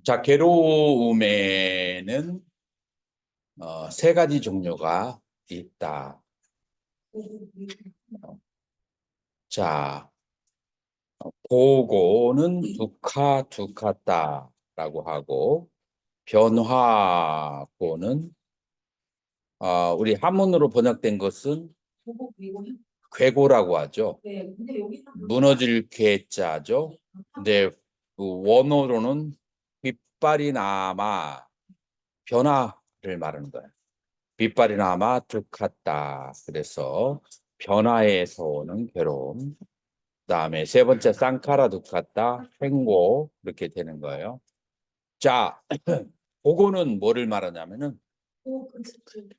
자, 괴로움에는 세 가지 종류가 있다. 자, 고고는 두카따라고 하고, 변화고는 우리 한문으로 번역된 것은 괴고라고 하죠. 무너질 괴자죠. 근데 그 원어로는 빛발이 남아 변화를 말하는 거예요. 빛발이 남아 두카따. 그래서 변화에서 오는 괴로움. 그다음에 세 번째 쌍카라 두카따 행고 이렇게 되는 거예요. 자, 그거는 뭐를 말하냐면은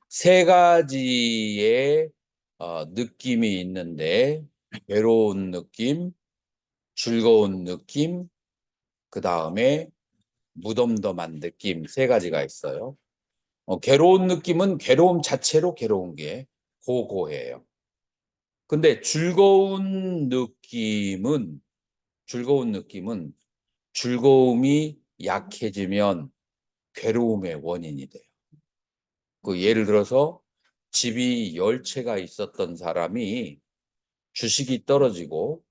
세 가지의 느낌이 있는데 괴로운 느낌, 즐거운 느낌, 그 다음에 무덤덤한 느낌 세 가지가 있어요. 괴로운 느낌은 괴로움 자체로 괴로운 게 고고해요. 근데 즐거운 느낌은 즐거움이 약해지면 괴로움의 원인이 돼요. 그 예를 들어서 집이 10채가 있었던 사람이 주식이 떨어지고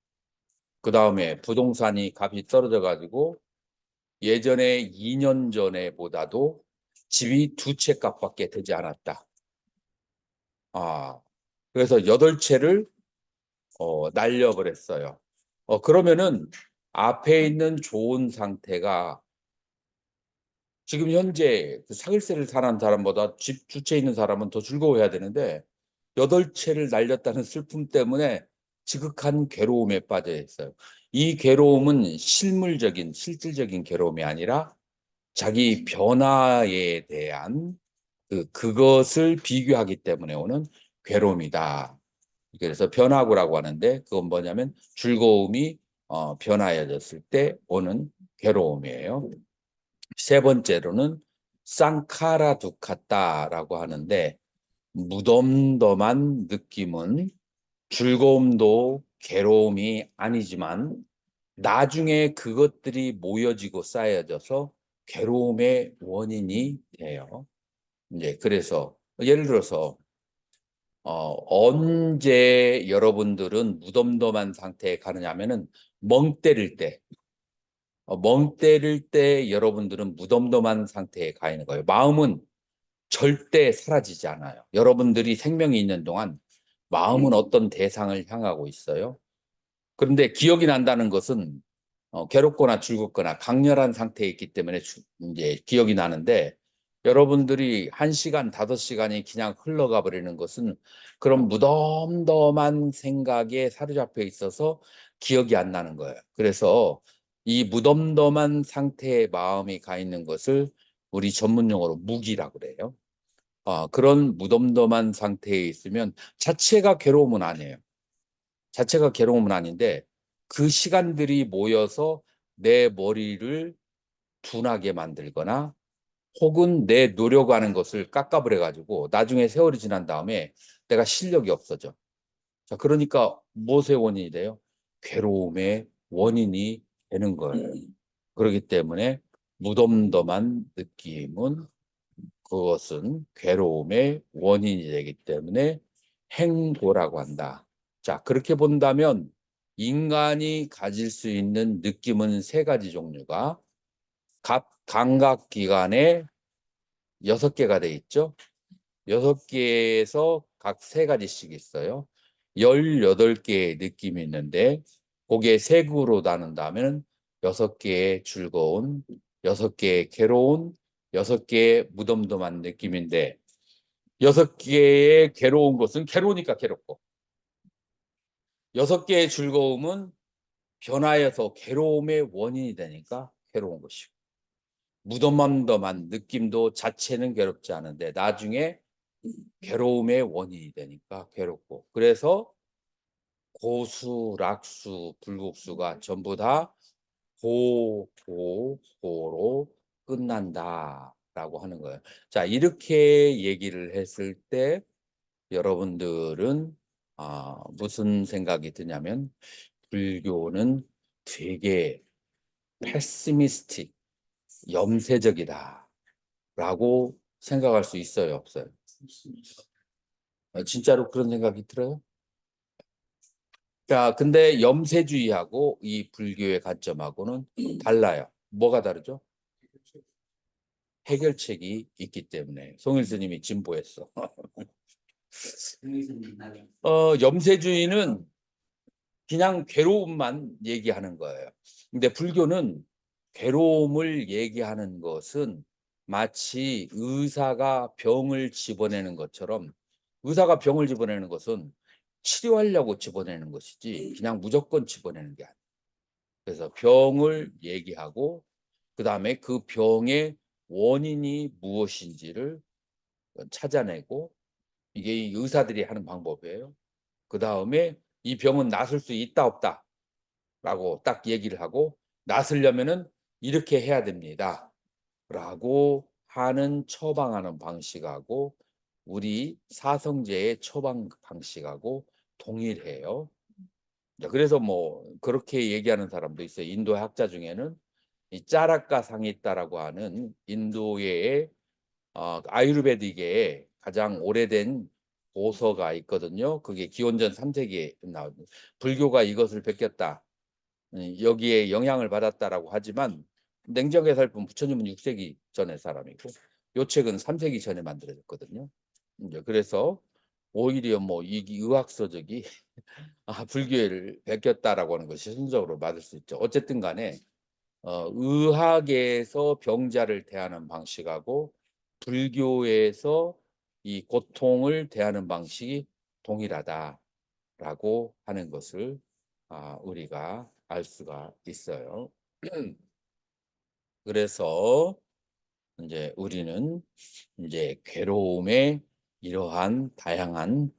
그 다음에 부동산이 값이 떨어져 가지고 예전에 2년 전에 보다도 집이 2채 값밖에 되지 않았다. 그래서 8채를 날려버렸어요. 그러면은 앞에 있는 좋은 상태가 지금 현재 그 상일세를 사는 사람보다 집 2채 있는 사람은 더 즐거워해야 되는데 8채를 날렸다는 슬픔 때문에 지극한 괴로움에 빠져 있어요. 이 괴로움은 실질적인 괴로움이 아니라 자기 변화에 대한 그것을 비교하기 때문에 오는 괴로움이다. 그래서 변화구라고 하는데 그건 뭐냐면 즐거움이 변화해졌을 때 오는 괴로움이에요. 세 번째로는 쌍카라 두카따라고 하는데 무덤덤한 느낌은 즐거움도 괴로움이 아니지만 나중에 그것들이 모여지고 쌓여져서 괴로움의 원인이 돼요. 이제 그래서 예를 들어서 언제 여러분들은 무덤덤한 상태에 가느냐면은 멍 때릴 때, 멍 때릴 때 여러분들은 무덤덤한 상태에 가 있는 거예요. 마음은 절대 사라지지 않아요. 여러분들이 생명이 있는 동안 마음은 어떤 대상을 향하고 있어요. 그런데 기억이 난다는 것은 괴롭거나 즐겁거나 강렬한 상태에 있기 때문에 이제 기억이 나는데 여러분들이 1시간, 5시간이 그냥 흘러가 버리는 것은 그런 무덤덤한 생각에 사로잡혀 있어서 기억이 안 나는 거예요. 그래서 이 무덤덤한 상태의 마음이 가 있는 것을 우리 전문 용어로 무기라고 그래요. 그런 무덤덤한 상태에 있으면 자체가 괴로움은 아니에요. 자체가 괴로움은 아닌데 그 시간들이 모여서 내 머리를 둔하게 만들거나 혹은 내 노력하는 것을 깎아버려 가지고 나중에 세월이 지난 다음에 내가 실력이 없어져. 자, 그러니까 무엇의 원인이 돼요? 괴로움의 원인이 되는 거예요. 그렇기 때문에 무덤덤한 느낌은 그것은 괴로움의 원인이 되기 때문에 행고라고 한다. 자, 그렇게 본다면 인간이 가질 수 있는 느낌은 세 가지 종류가 각 감각기관에 6개가 돼 있죠. 6개에서 각 세 가지씩 있어요. 18개의 느낌이 있는데 그게 세구로 나눈다면 6개의 즐거운, 6개의 괴로운, 6개의 무덤덤한 느낌인데 6개의 괴로운 것은 괴로우니까 괴롭고 6개의 즐거움은 변화해서 괴로움의 원인이 되니까 괴로운 것이고 무덤덤한 느낌도 자체는 괴롭지 않은데 나중에 괴로움의 원인이 되니까 괴롭고 그래서 고수, 락수, 불국수가 전부 다 고, 고, 고로 끝난다라고 하는 거예요. 자, 이렇게 얘기를 했을 때 여러분들은 무슨 생각이 드냐면 불교는 되게 패시미스틱, 염세적이다 라고 생각할 수 있어요, 없어요? 진짜로 그런 생각이 들어요? 자, 근데 염세주의하고 이 불교의 관점하고는 달라요. 뭐가 다르죠? 해결책이 있기 때문에. 송일 스님이 진보했어. 염세주의는 그냥 괴로움만 얘기하는 거예요. 근데 불교는 괴로움을 얘기하는 것은 마치 의사가 병을 집어내는 것처럼, 의사가 병을 집어내는 것은 치료하려고 집어내는 것이지 그냥 무조건 집어내는 게 아니에요. 그래서 병을 얘기하고 그다음에 그 병의 원인이 무엇인지를 찾아내고, 이게 의사들이 하는 방법이에요. 그다음에 이 병은 낫을 수 있다 없다 라고 딱 얘기를 하고, 낫으려면은 이렇게 해야 됩니다 라고 하는 처방하는 방식하고 우리 사성제의 처방 방식하고 동일해요. 그래서 뭐 그렇게 얘기하는 사람도 있어요. 인도 학자 중에는 이 짜라카 상히따라고 하는 인도의 아유르베딕의 가장 오래된 도서가 있거든요. 그게 기원전 3세기에 나온, 불교가 이것을 베꼈다, 여기에 영향을 받았다라고 하지만 냉정하게 살펴보면 부처님은 6세기 전의 사람이고 요 책은 3세기 전에 만들어졌거든요. 이제 그래서 오히려 뭐 이 의학서적이 불교를 베꼈다라고 하는 것이 순적으로 맞을 수 있죠. 어쨌든 간에 의학에서 병자를 대하는 방식하고 불교에서 이 고통을 대하는 방식이 동일하다라고 하는 것을 우리가 알 수가 있어요. 그래서 이제 우리는 이제 괴로움의 이러한 다양한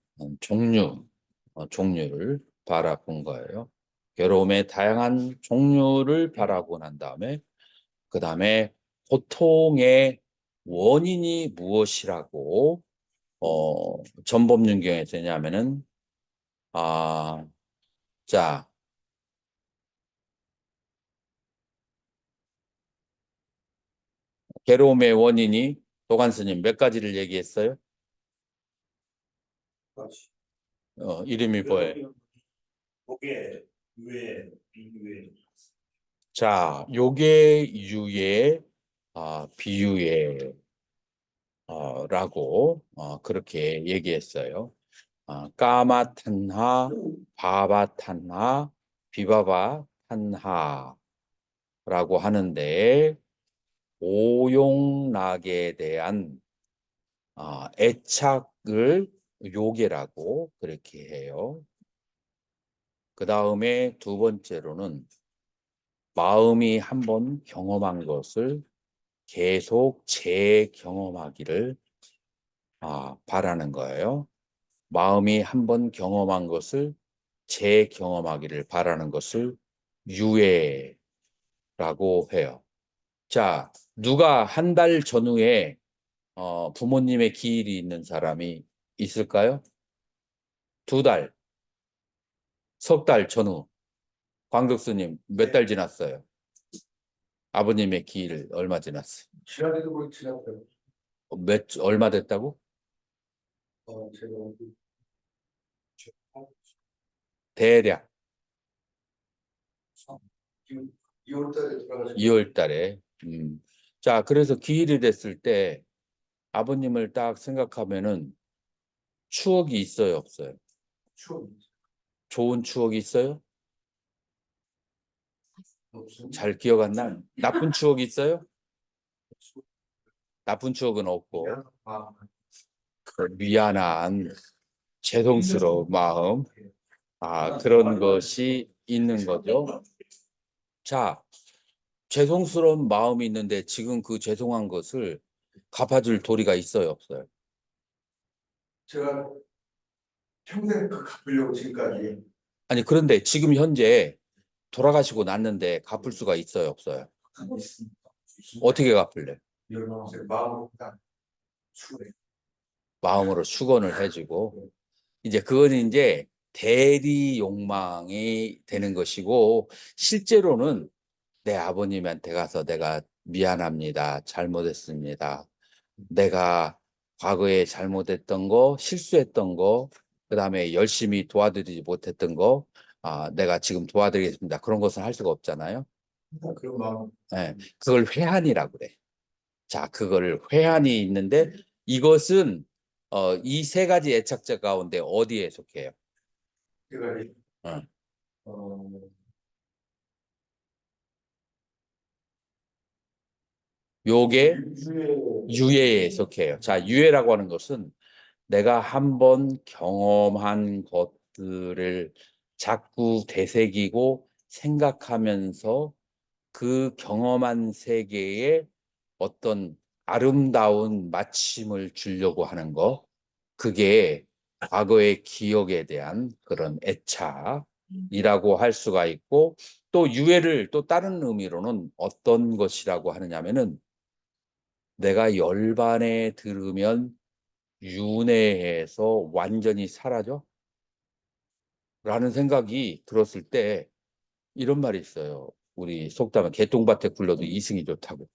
종류를 바라본 거예요. 괴로움의 다양한 종류를 바라고 난 다음에 그 다음에 고통의 원인이 무엇이라고 전법륜경에서 했냐면은 자, 괴로움의 원인이 도관 스님 몇 가지를 얘기했어요? 이름이 뭐예요? 요게 유예 비유예. 자, 요게 유예, 비유예 라고 그렇게 얘기했어요. 까마 탄하, 바바 탄하, 비바바 탄하라고 하는데 오용락에 대한 애착을 요괴라고 그렇게 해요. 그 다음에 두 번째로는 마음이 한번 경험한 것을 계속 재경험하기를 바라는 거예요. 마음이 한번 경험한 것을 재경험하기를 바라는 것을 유예라고 해요. 자, 누가 한 달 전후에 부모님의 기일이 있는 사람이 있을까요? 두 달, 석 달 전후. 광덕스님 몇 달 지났어요? 아버님의 기일 얼마 지났어요? 지난해도 거의 지났어요. 얼마 됐다고? 제가 대략 2월 달에 돌아가셨어요. 2월 달에. 자, 그래서 기일이 됐을 때 아버님을 딱 생각하면은 추억이 있어요, 없어요? 추억 좋은 추억이 있어요? 없어요. 잘 기억 안 나? 나쁜 추억이 있어요? 나쁜 추억은 없고 그 미안한 죄송스러운 마음, 그런 것이 있는 거죠. 자, 죄송스러운 마음이 있는데 지금 그 죄송한 것을 갚아줄 도리가 있어요, 없어요? 제가 평생 그 갚으려고 지금까지. 아니, 그런데 지금 현재 돌아가시고 났는데 갚을 수가 있어요, 없어요? 어떻게 갚을래? 마음으로 축원을 해주고, 이제 그거는 이제 대리 욕망이 되는 것이고, 실제로는 내 아버님한테 가서 내가 미안합니다. 잘못했습니다. 내가 과거에 잘못했던 거, 실수했던 거, 그다음에 열심히 도와드리지 못했던 거, 내가 지금 도와드리겠습니다. 그런 것은 할 수가 없잖아요. 그런 마음. 예, 그걸 회한이라고 그래. 자, 그걸 회한이 있는데 이것은 이 세 가지 애착자 가운데 어디에 속해요? 제가 어, 어, 요게 유해 유예에 속해요. 자, 유예라고 하는 것은 내가 한번 경험한 것들을 자꾸 되새기고 생각하면서 그 경험한 세계에 어떤 아름다운 마침을 주려고 하는 거, 그게 과거의 기억에 대한 그런 애착이라고 할 수가 있고, 또 유해를 또 다른 의미로는 어떤 것이라고 하느냐면은 내가 열반에 들으면 윤회해서 완전히 사라져? 라는 생각이 들었을 때 이런 말이 있어요. 우리 속담에 개똥밭에 굴러도 이승이 좋다고.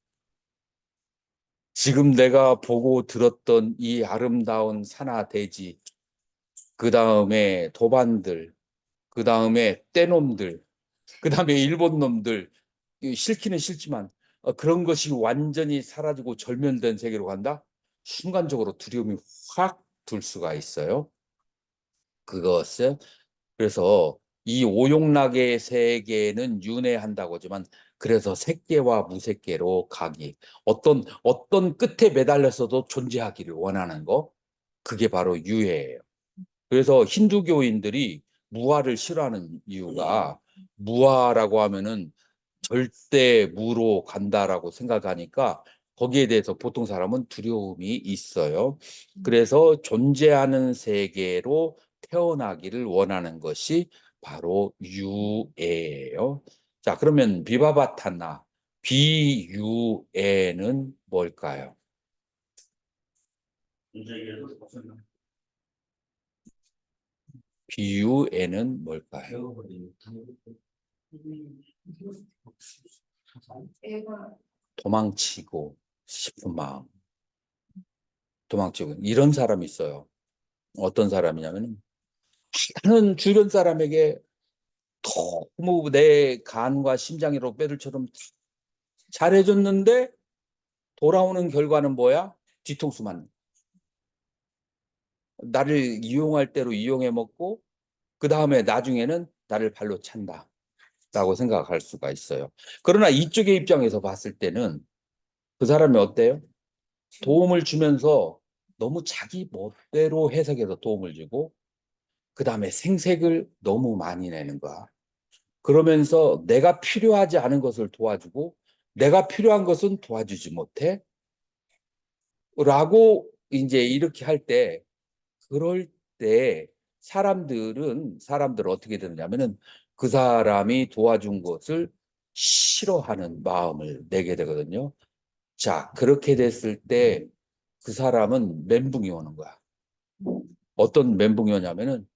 지금 내가 보고 들었던 이 아름다운 산하 대지, 그 다음에 도반들, 그 다음에 떼놈들, 그 다음에 일본 놈들, 싫기는 싫지만 그런 것이 완전히 사라지고 절면된 세계로 간다? 순간적으로 두려움이 확 들 수가 있어요. 그것은 그래서 이 오용락의 세계는 윤회한다고 하지만 그래서 색계와 무색계로 가기 어떤 끝에 매달려서도 존재하기를 원하는 거 그게 바로 유해예요. 그래서 힌두교인들이 무아를 싫어하는 이유가 무아라고 하면은 절대 무로 간다라고 생각하니까 거기에 대해서 보통 사람은 두려움이 있어요. 그래서 존재하는 세계로 태어나기를 원하는 것이 바로 유예예요. 자, 그러면 비바바타나 비유예는 뭘까요? 비유예는 뭘까요? 도망치고 싶은 마음. 도망치고 이런 사람이 있어요. 어떤 사람이냐면 나는 주변 사람에게 너무 내 간과 심장이로 빼들처럼 잘해줬는데 돌아오는 결과는 뭐야? 뒤통수만. 나를 이용할 대로 이용해 먹고 그 다음에 나중에는 나를 발로 찬다. 라고 생각할 수가 있어요. 그러나 이쪽의 입장에서 봤을 때는 그 사람이 어때요? 도움을 주면서 너무 자기 멋대로 해석해서 도움을 주고 그 다음에 생색을 너무 많이 내는 거야. 그러면서 내가 필요하지 않은 것을 도와주고 내가 필요한 것은 도와주지 못해. 라고 이제 이렇게 할 때, 그럴 때 사람들은 어떻게 되느냐면은 그 사람이 도와준 것을 싫어하는 마음을 내게 되거든요. 자, 그렇게 됐을 때 그 사람은 멘붕이 오는 거야. 어떤 멘붕이 오냐면은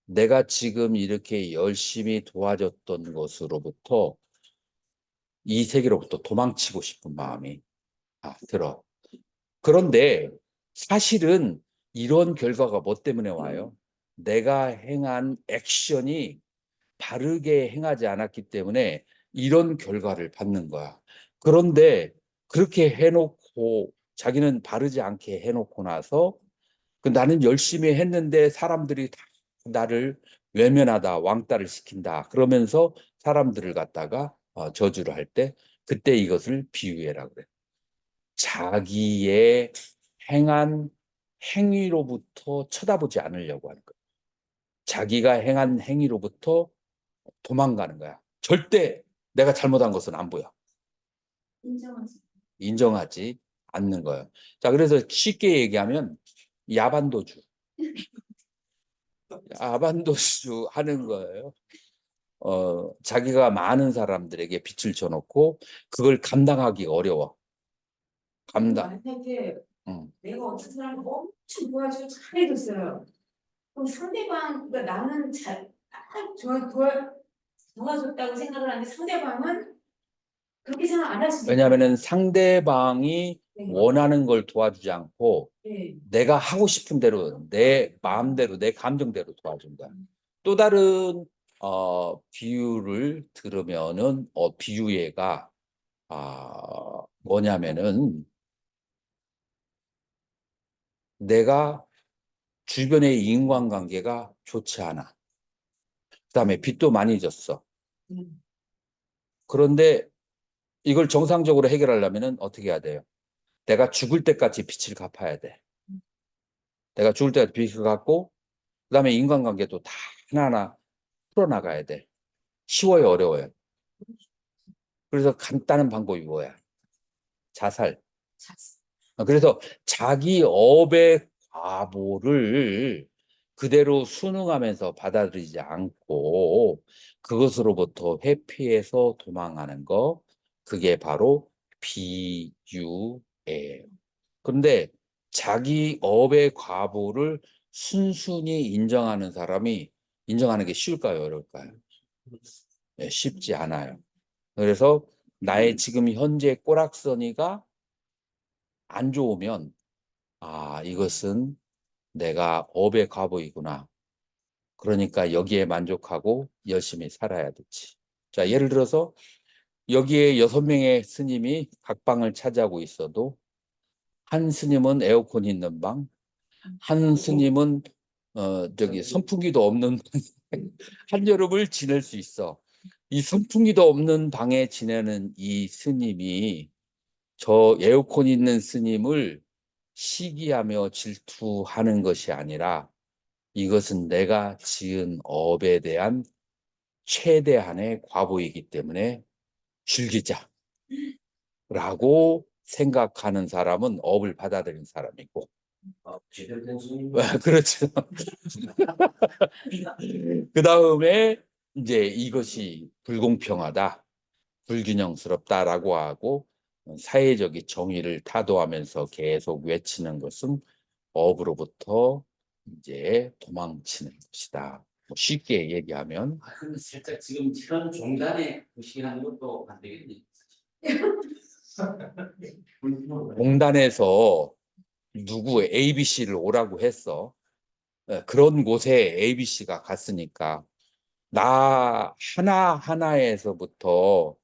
내가 지금 이렇게 열심히 도와줬던 것으로부터 이 세계로부터 도망치고 싶은 마음이 들어. 그런데 사실은 이런 결과가 뭐 때문에 와요? 내가 행한 액션이 바르게 행하지 않았기 때문에 이런 결과를 받는 거야. 그런데 그렇게 해놓고 자기는 바르지 않게 해놓고 나서 나는 열심히 했는데 사람들이 다 나를 외면하다, 왕따를 시킨다. 그러면서 사람들을 갖다가 저주를 할 때 그때 이것을 비유해라 그래. 자기의 행한 행위로부터 쳐다보지 않으려고 하는 거야. 자기가 행한 행위로부터 도망가는 거야. 절대 내가 잘못한 것은 안 보여. 인정하지 않는 거예요. 자, 그래서 쉽게 얘기하면 야반도주. 야반도주 하는 거예요. 자기가 많은 사람들에게 빛을 줘놓고 그걸 감당하기 어려워. 감당. 만약에 응. 내가 어떤 사람을 엄청 도와주고 잘해줬어요. 그럼 상대방, 그러니까 나는 도와줬다고 생각을 하는데 상대방은 그렇게 생각 안 하시죠? 왜냐하면은 상대방이 네. 원하는 걸 도와주지 않고 네. 내가 하고 싶은 대로 내 마음대로 내 감정대로 도와준다. 또 다른 비유를 들으면은 비유예가 뭐냐면은 내가 주변의 인간관계가 좋지 않아. 그다음에 빚도 많이 졌어. 음. 그런데 이걸 정상적으로 해결하려면은 어떻게 해야 돼요? 내가 죽을 때까지 빚을 갚아야 돼. 내가 죽을 때까지 빚을 갚고 그다음에 인간관계도 다 하나하나 풀어나가야 돼. 쉬워요, 어려워요? 그래서 간단한 방법이 뭐야? 자살. 자, 그래서 자기 업의 과보를 그대로 순응하면서 받아들이지 않고 그것으로부터 회피해서 도망하는 거, 그게 바로 비유예요. 그런데 자기 업의 과보를 순순히 인정하는 사람이 인정하는 게 쉬울까요, 어려울까요? 네, 쉽지 않아요. 그래서 나의 지금 현재 꼬락서니가 안 좋으면 이것은 내가 업의 과보이구나. 그러니까 여기에 만족하고 열심히 살아야 되지. 자, 예를 들어서 여기에 6명의 스님이 각 방을 차지하고 있어도 한 스님은 에어컨 있는 방, 한 스님은 선풍기도 없는 한여름을 지낼 수 있어. 이 선풍기도 없는 방에 지내는 이 스님이 저 에어컨 있는 스님을 시기하며 질투하는 것이 아니라 이것은 내가 지은 업에 대한 최대한의 과보이기 때문에 즐기자라고 생각하는 사람은 업을 받아들인 사람이고 제대로 된 손님. 그렇죠. 그 다음에 이제 이것이 불공평하다, 불균형스럽다라고 하고 사회적인 정의를 타도하면서 계속 외치는 것은 업으로부터 이제 도망치는 것이다. 뭐 쉽게 얘기하면 근데 살짝 지금 현 종단에 구시하는 것도 안 되겠네. 공단에서 누구 ABC를 오라고 했어. 그런 곳에 ABC가 갔으니까 나 하나하나에서부터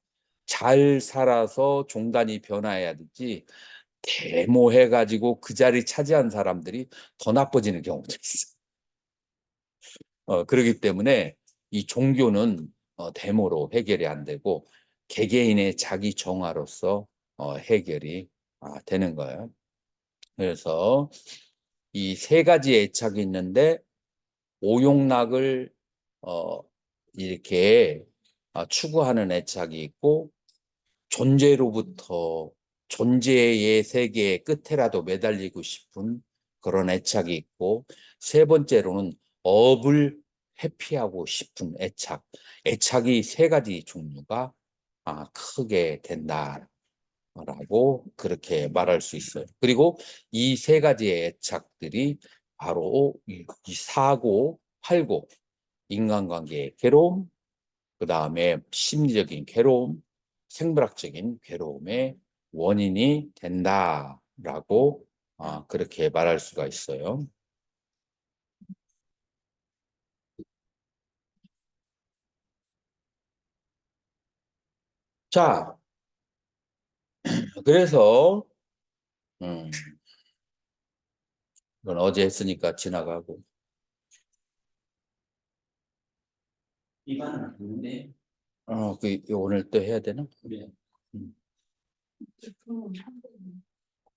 잘 살아서 종단이 변화해야 되지 데모해가지고 그 자리 차지한 사람들이 더 나빠지는 경우도 있어. 그렇기 때문에 이 종교는 데모로 해결이 안 되고 개개인의 자기 정화로서 해결이 되는 거예요. 그래서 이 세 가지 애착이 있는데 오용락을 어, 이렇게 추구하는 애착이 있고 존재로부터 존재의 세계의 끝에라도 매달리고 싶은 그런 애착이 있고 세 번째로는 업을 회피하고 싶은 애착이 세 가지 종류가 크게 된다라고 그렇게 말할 수 있어요. 그리고 이 세 가지의 애착들이 바로 이 사고, 팔고, 인간관계의 괴로움, 그 다음에 심리적인 괴로움, 생물학적인 괴로움의 원인이 된다라고 그렇게 말할 수가 있어요. 자, 그래서 이건 어제 했으니까 지나가고 이반은 안 되는데. 오늘 또 해야 되나? 네.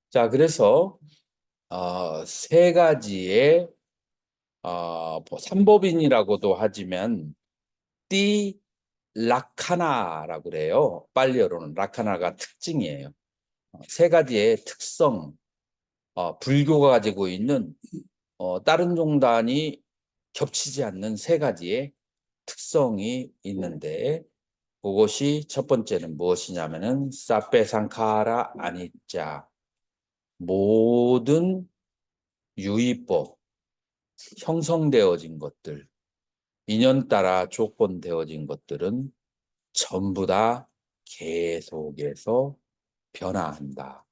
자, 그래서 세 가지의 삼법인이라고도 하지만 띠 라카나라고 그래요. 빨리어로는 라카나가 특징이에요. 세 가지의 특성, 불교가 가지고 있는 다른 종단이 겹치지 않는 세 가지의 특성이 있는데 그것이 첫 번째는 무엇이냐면은 사페상카라 아니짜 모든 유의법 형성되어진 것들 인연 따라 조건되어진 것들은 전부 다 계속해서 변화한다.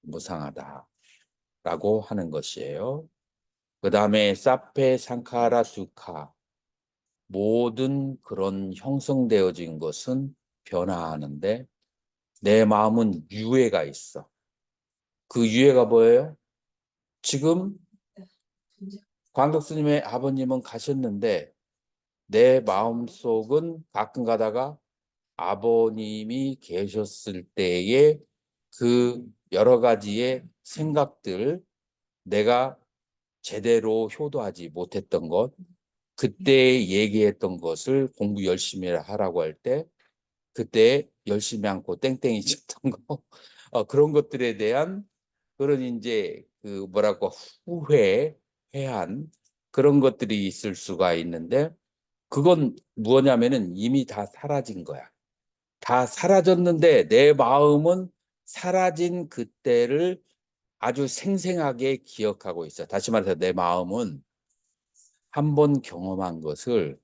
무상하다라고 하는 것이에요. 그 다음에 사페 상카라 두카, 모든 그런 형성되어진 것은 변화하는데 내 마음은 유해가 있어. 그 유해가 뭐예요? 지금 광덕 스님의 아버님은 가셨는데 내 마음속은 가끔 가다가 아버님이 계셨을 때의 그 여러 가지의 생각들, 내가 제대로 효도하지 못했던 것, 그때 얘기했던 것을 공부 열심히 하라고 할 때 그때 열심히 않고 땡땡이 쳤던 거, 그런 것들에 대한 그런 이제 그 뭐라고 후회, 회한 그런 것들이 있을 수가 있는데 그건 뭐냐면은 이미 다 사라진 거야. 다 사라졌는데 내 마음은 사라진 그때를 아주 생생하게 기억하고 있어. 다시 말해서 내 마음은 한 번 경험한 것을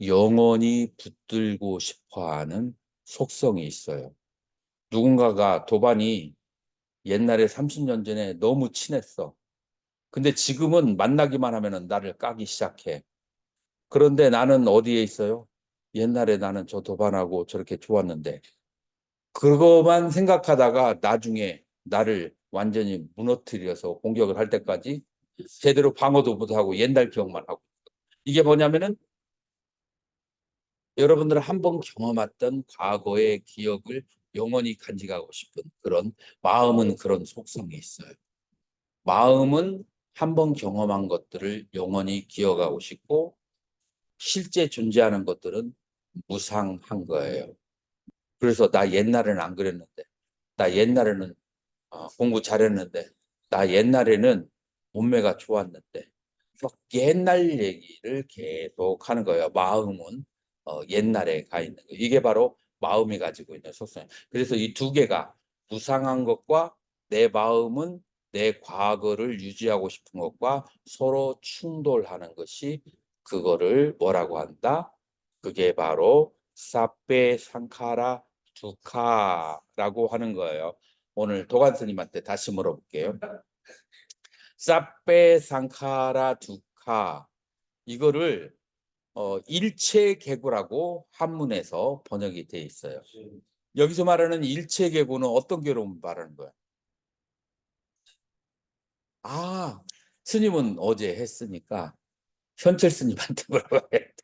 영원히 붙들고 싶어하는 속성이 있어요. 누군가가 도반이 옛날에 30년 전에 너무 친했어. 근데 지금은 만나기만 하면 나를 까기 시작해. 그런데 나는 어디에 있어요? 옛날에 나는 저 도반하고 저렇게 좋았는데 그거만 생각하다가 나중에 나를 완전히 무너뜨려서 공격을 할 때까지 제대로 방어도 못하고 옛날 기억만 하고. 이게 뭐냐면은 여러분들은 한번 경험했던 과거의 기억을 영원히 간직하고 싶은 그런 마음은 그런 속성이 있어요. 마음은 한번 경험한 것들을 영원히 기억하고 싶고 실제 존재하는 것들은 무상한 거예요. 그래서 나 옛날에는 안 그랬는데 나 옛날에는 공부 잘했는데 나 옛날에는 몸매가 좋았는데 옛날 얘기를 계속 하는 거예요. 마음은 옛날에 가 있는 거예요. 이게 바로 마음이 가지고 있는 속성이에요. 그래서 이 두 개가 무상한 것과 내 마음은 내 과거를 유지하고 싶은 것과 서로 충돌하는 것이 그거를 뭐라고 한다? 그게 바로 사페 상카라 두카라고 하는 거예요. 오늘 도관 스님한테 다시 물어볼게요. 사페 상카라 두카, 이거를 일체계고라고 한문에서 번역이 돼 있어요. 여기서 말하는 일체계고는 어떤 괴로움 말하는 거야? 아, 스님은 어제 했으니까 현철 스님한테 물어봐야겠다.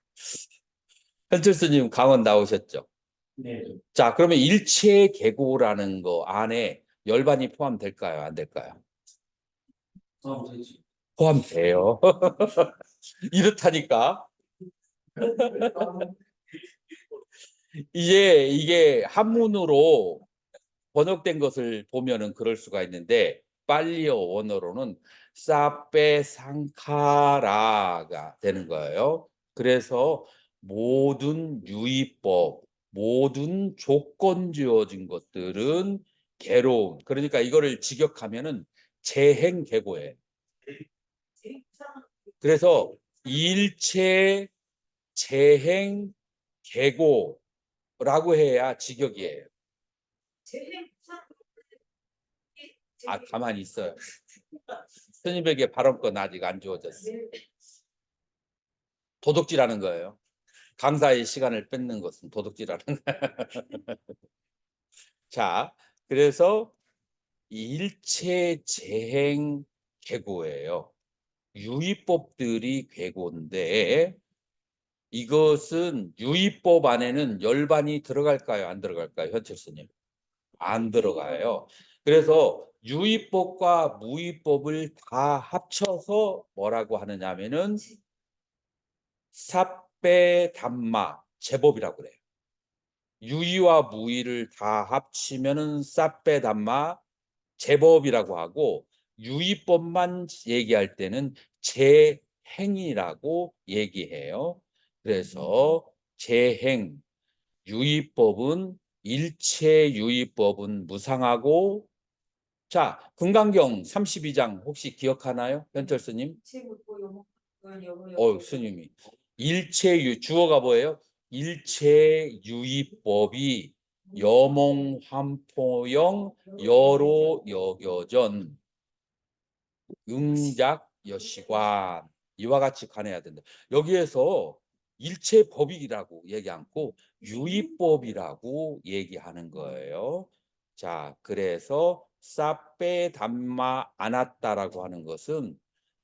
현철 스님 강원 나오셨죠? 네. 자, 그러면 일체계고라는 거 안에 열반이 포함될까요? 안 될까요? 되지. 포함돼요. 이렇다니까. 이게 한문으로 번역된 것을 보면은 그럴 수가 있는데 빨리어 원어로는 사페 상카라가 되는 거예요. 그래서 모든 유의법, 모든 조건 지어진 것들은 괴로움. 그러니까 이거를 직역하면은 재행계고예요. 그래서 일체 재행 계고라고 해야 직역이에요. 가만히 있어요. 스님에게 발언권 아직 안 주어졌어. 도둑질하는 거예요. 강사의 시간을 뺏는 것은 도둑질하는 거예요. 자, 그래서 일체 재행 계고예요. 유의법들이 계고인데 이것은 유의법 안에는 열반이 들어갈까요? 안 들어갈까요? 현철 스님? 안 들어가요. 그래서 유의법과 무의법을 다 합쳐서 뭐라고 하느냐 하면은 삽배 담마 제법이라고 그래요. 유의와 무의를 다 합치면은 삽배 담마 제법이라고 하고 유의법만 얘기할 때는 재행이라고 얘기해요. 그래서 재행, 유의법은 일체 유의법은 무상하고 자, 금강경 32장 혹시 기억하나요? 현철 스님? 스님이 일체 주어가 뭐예요? 일체 유의법이 여몽환포영 여로 여겨전 응작 여시관 이와 같이 관해야 된다. 여기에서 일체법이라고 얘기 않고 유의법이라고 얘기하는 거예요. 자, 그래서 사페 담마 아나따라고 하는 것은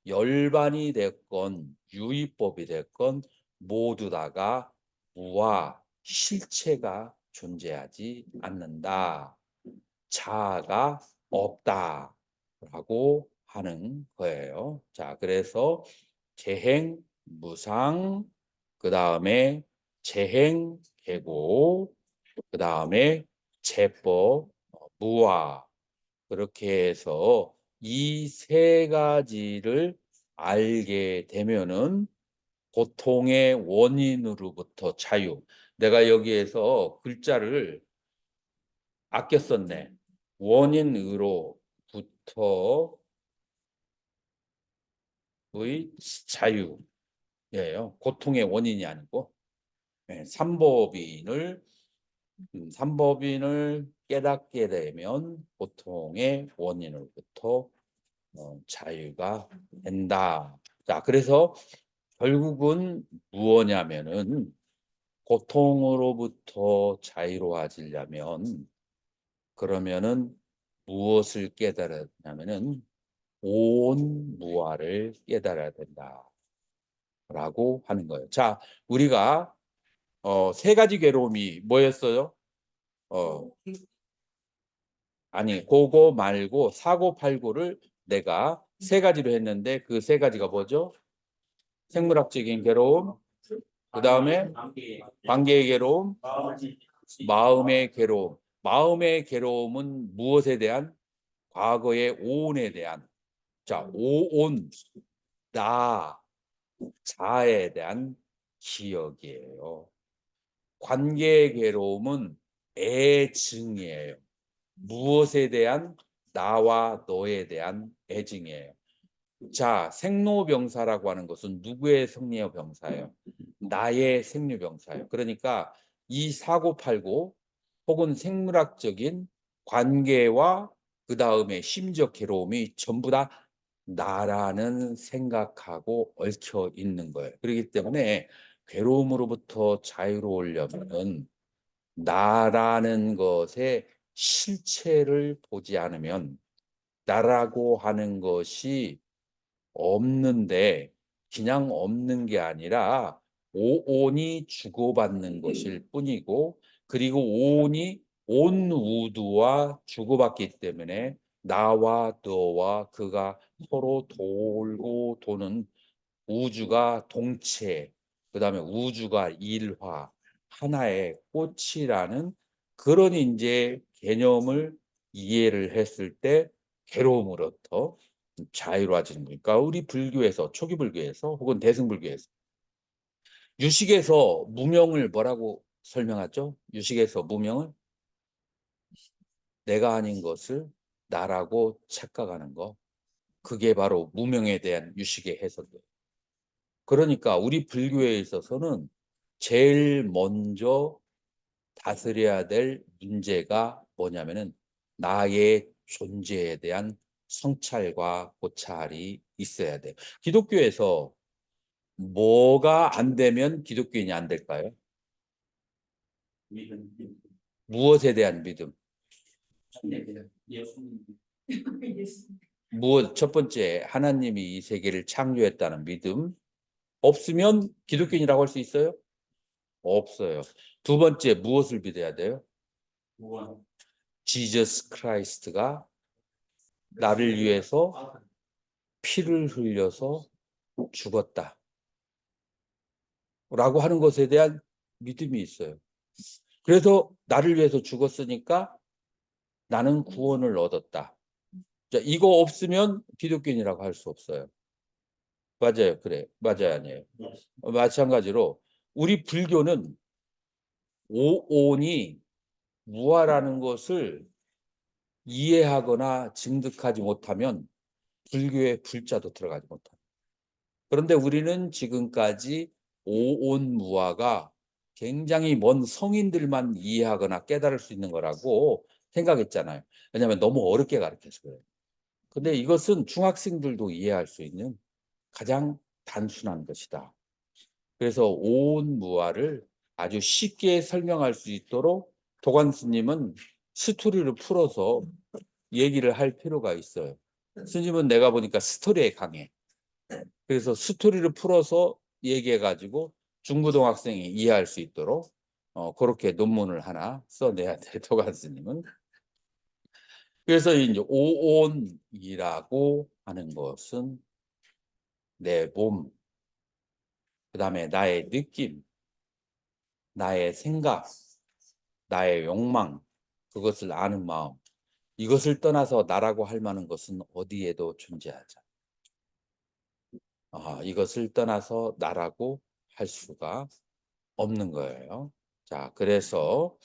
열반이 됐건 유의법이 됐건 모두 다가 무와 실체가 존재하지 않는다. 자아가 없다라고 하는 거예요. 자, 그래서 재행, 무상, 그 다음에 재행, 계고, 그 다음에 제법, 무아. 그렇게 해서 이 세 가지를 알게 되면은 고통의 원인으로부터 자유. 내가 여기에서 글자를 아껴 썼네. 원인으로부터 의 자유예요. 고통의 원인이 아니고 삼법인을 깨닫게 되면 고통의 원인으로부터 자유가 된다. 자, 그래서 결국은 무엇냐면은 고통으로부터 자유로워지려면 그러면은 무엇을 깨달았냐면은 온 무아를 깨달아야 된다라고 하는 거예요. 자, 우리가 세 가지 괴로움이 뭐였어요? 아니, 그거 말고 사고 팔고를 내가 세 가지로 했는데 그 세 가지가 뭐죠? 생물학적인 괴로움, 그 다음에 관계의 괴로움, 마음의 괴로움. 마음의 괴로움은 무엇에 대한? 과거의 오온에 대한. 자, 오온, 나, 자에 대한 기억이에요. 관계의 괴로움은 애증이에요. 무엇에 대한? 나와 너에 대한 애증이에요. 자, 생로병사라고 하는 것은 누구의 생로병사예요? 나의 생로병사예요. 그러니까 이 사고팔고 혹은 생물학적인 관계와 그 다음에 심적 괴로움이 전부 다 나라는 생각하고 얽혀 있는 거예요. 그렇기 때문에 괴로움으로부터 자유로우려면 나라는 것의 실체를 보지 않으면 나라고 하는 것이 없는데 그냥 없는 게 아니라 오온이 주고받는 것일 뿐이고 그리고 오온이 온 우주와 주고받기 때문에 나와 너와 그가 서로 돌고 도는 우주가 동체, 그다음에 우주가 일화, 하나의 꽃이라는 그런 이제 개념을 이해를 했을 때 괴로움으로부터 자유로워지는 거니까 우리 불교에서 초기 불교에서 혹은 대승불교에서 유식에서 무명을 뭐라고 설명하죠? 유식에서 무명을 내가 아닌 것을 나라고 착각하는 거. 그게 바로 무명에 대한 유식의 해석이에요. 그러니까 우리 불교에 있어서는 제일 먼저 다스려야 될 문제가 뭐냐면은 나의 존재에 대한 성찰과 고찰이 있어야 돼요. 기독교에서 뭐가 안 되면 기독교인이 안 될까요? 무엇에 대한 믿음? 무엇? 첫 번째, 하나님이 이 세계를 창조했다는 믿음. 없으면 기독교인이라고 할 수 있어요? 없어요. 두 번째, 무엇을 믿어야 돼요? 지저스 크라이스트가 나를 위해서 피를 흘려서 죽었다. 라고 하는 것에 대한 믿음이 있어요. 그래서 나를 위해서 죽었으니까 나는 구원을 얻었다. 자, 이거 없으면 기독교인이라고 할 수 없어요. 맞아요. 그래. 맞아요. 아니에요. 마찬가지로 우리 불교는 오온이 무아라는 것을 이해하거나 증득하지 못하면 불교의 불자도 들어가지 못합니다. 그런데 우리는 지금까지 오온무아가 굉장히 먼 성인들만 이해하거나 깨달을 수 있는 거라고 생각했잖아요. 왜냐하면 너무 어렵게 가르쳐서 그래요. 근데 이것은 중학생들도 이해할 수 있는 가장 단순한 것이다. 그래서 오온무화를 아주 쉽게 설명할 수 있도록 도관 스님은 스토리를 풀어서 얘기를 할 필요가 있어요. 스님은 내가 보니까 스토리에 강해. 그래서 스토리를 풀어서 얘기해가지고 중고등학생이 이해할 수 있도록 그렇게 논문을 하나 써내야 돼, 도관 스님은. 그래서 이제 오온이라고 하는 것은 내 몸, 그다음에 나의 느낌, 나의 생각, 나의 욕망, 그것을 아는 마음, 이것을 떠나서 나라고 할 만한 것은 어디에도 존재하지 않아. 이것을 떠나서 나라고 할 수가 없는 거예요. 자, 그래서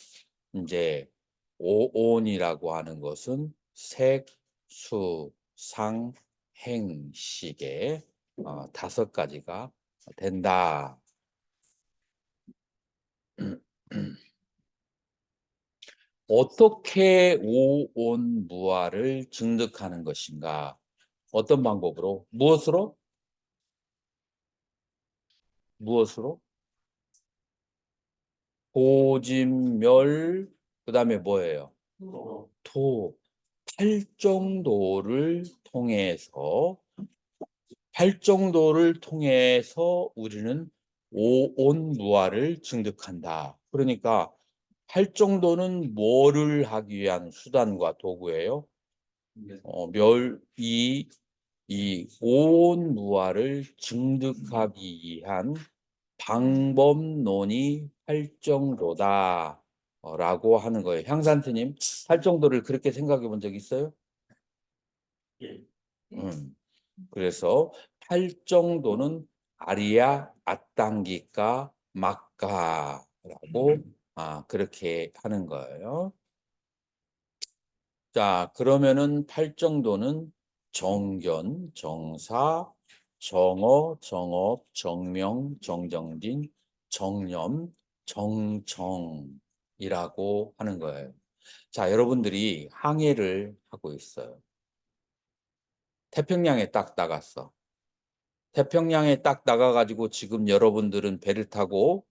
이제 오온이라고 하는 것은 색, 수, 상, 행, 식의 5가지가 된다. 어떻게 오온무화를 증득하는 것인가? 어떤 방법으로? 무엇으로? 무엇으로? 고진멸, 그 다음에 뭐예요? 토. 팔정도를 통해서 우리는 오온무화를 증득한다. 그러니까 팔정도는 뭐를 하기 위한 수단과 도구예요? 이 오온무화를 증득하기 위한 방법론이 팔정도다. 라고 하는 거예요. 향산스님, 팔정도를 그렇게 생각해 본 적 있어요? 예. 그래서 팔정도는 아리야, 아땅기까, 막가라고 그렇게 하는 거예요. 자, 그러면은 팔정도는 정견, 정사, 정어, 정업, 정명, 정정진, 정념, 정정이라고 하는 거예요. 자, 여러분들이 항해를 하고 있어요. 태평양에 딱 나갔어. 태평양에 딱 나가가지고 지금 여러분들은 배를 타고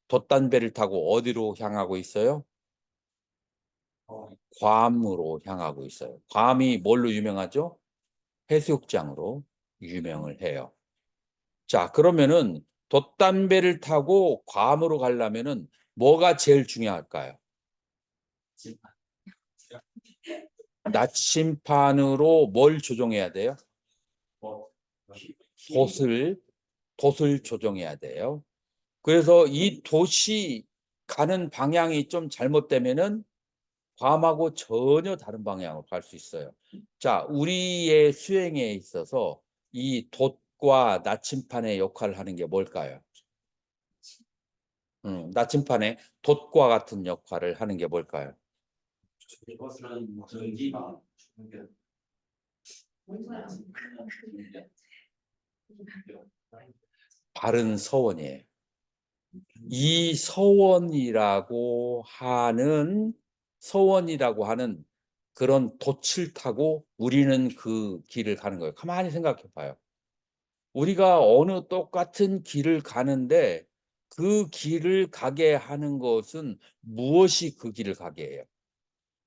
돛단배를 타고 어디로 향하고 있어요? 괌으로 향하고 있어요. 괌이 뭘로 유명하죠? 해수욕장으로 유명을 해요. 자, 그러면은 돛단배를 타고 괌으로 가려면은 뭐가 제일 중요할까요? 나침판으로 뭘 조종해야 돼요? 돛을 조종해야 돼요. 그래서 이 돛이 가는 방향이 좀 잘못되면은 괌하고 전혀 다른 방향으로 갈 수 있어요. 자, 우리의 수행에 있어서 이 돛과 나침판의 역할을 하는 게 뭘까요? 나침판에 돛과 같은 역할을 하는 게 뭘까요? 이것은 전기망. 바른 서원이에요. 이 서원이라고 하는 그런 돛을 타고 우리는 그 길을 가는 거예요. 가만히 생각해 봐요. 우리가 어느 똑같은 길을 가는데 그 길을 가게 하는 것은 무엇이 그 길을 가게 해요?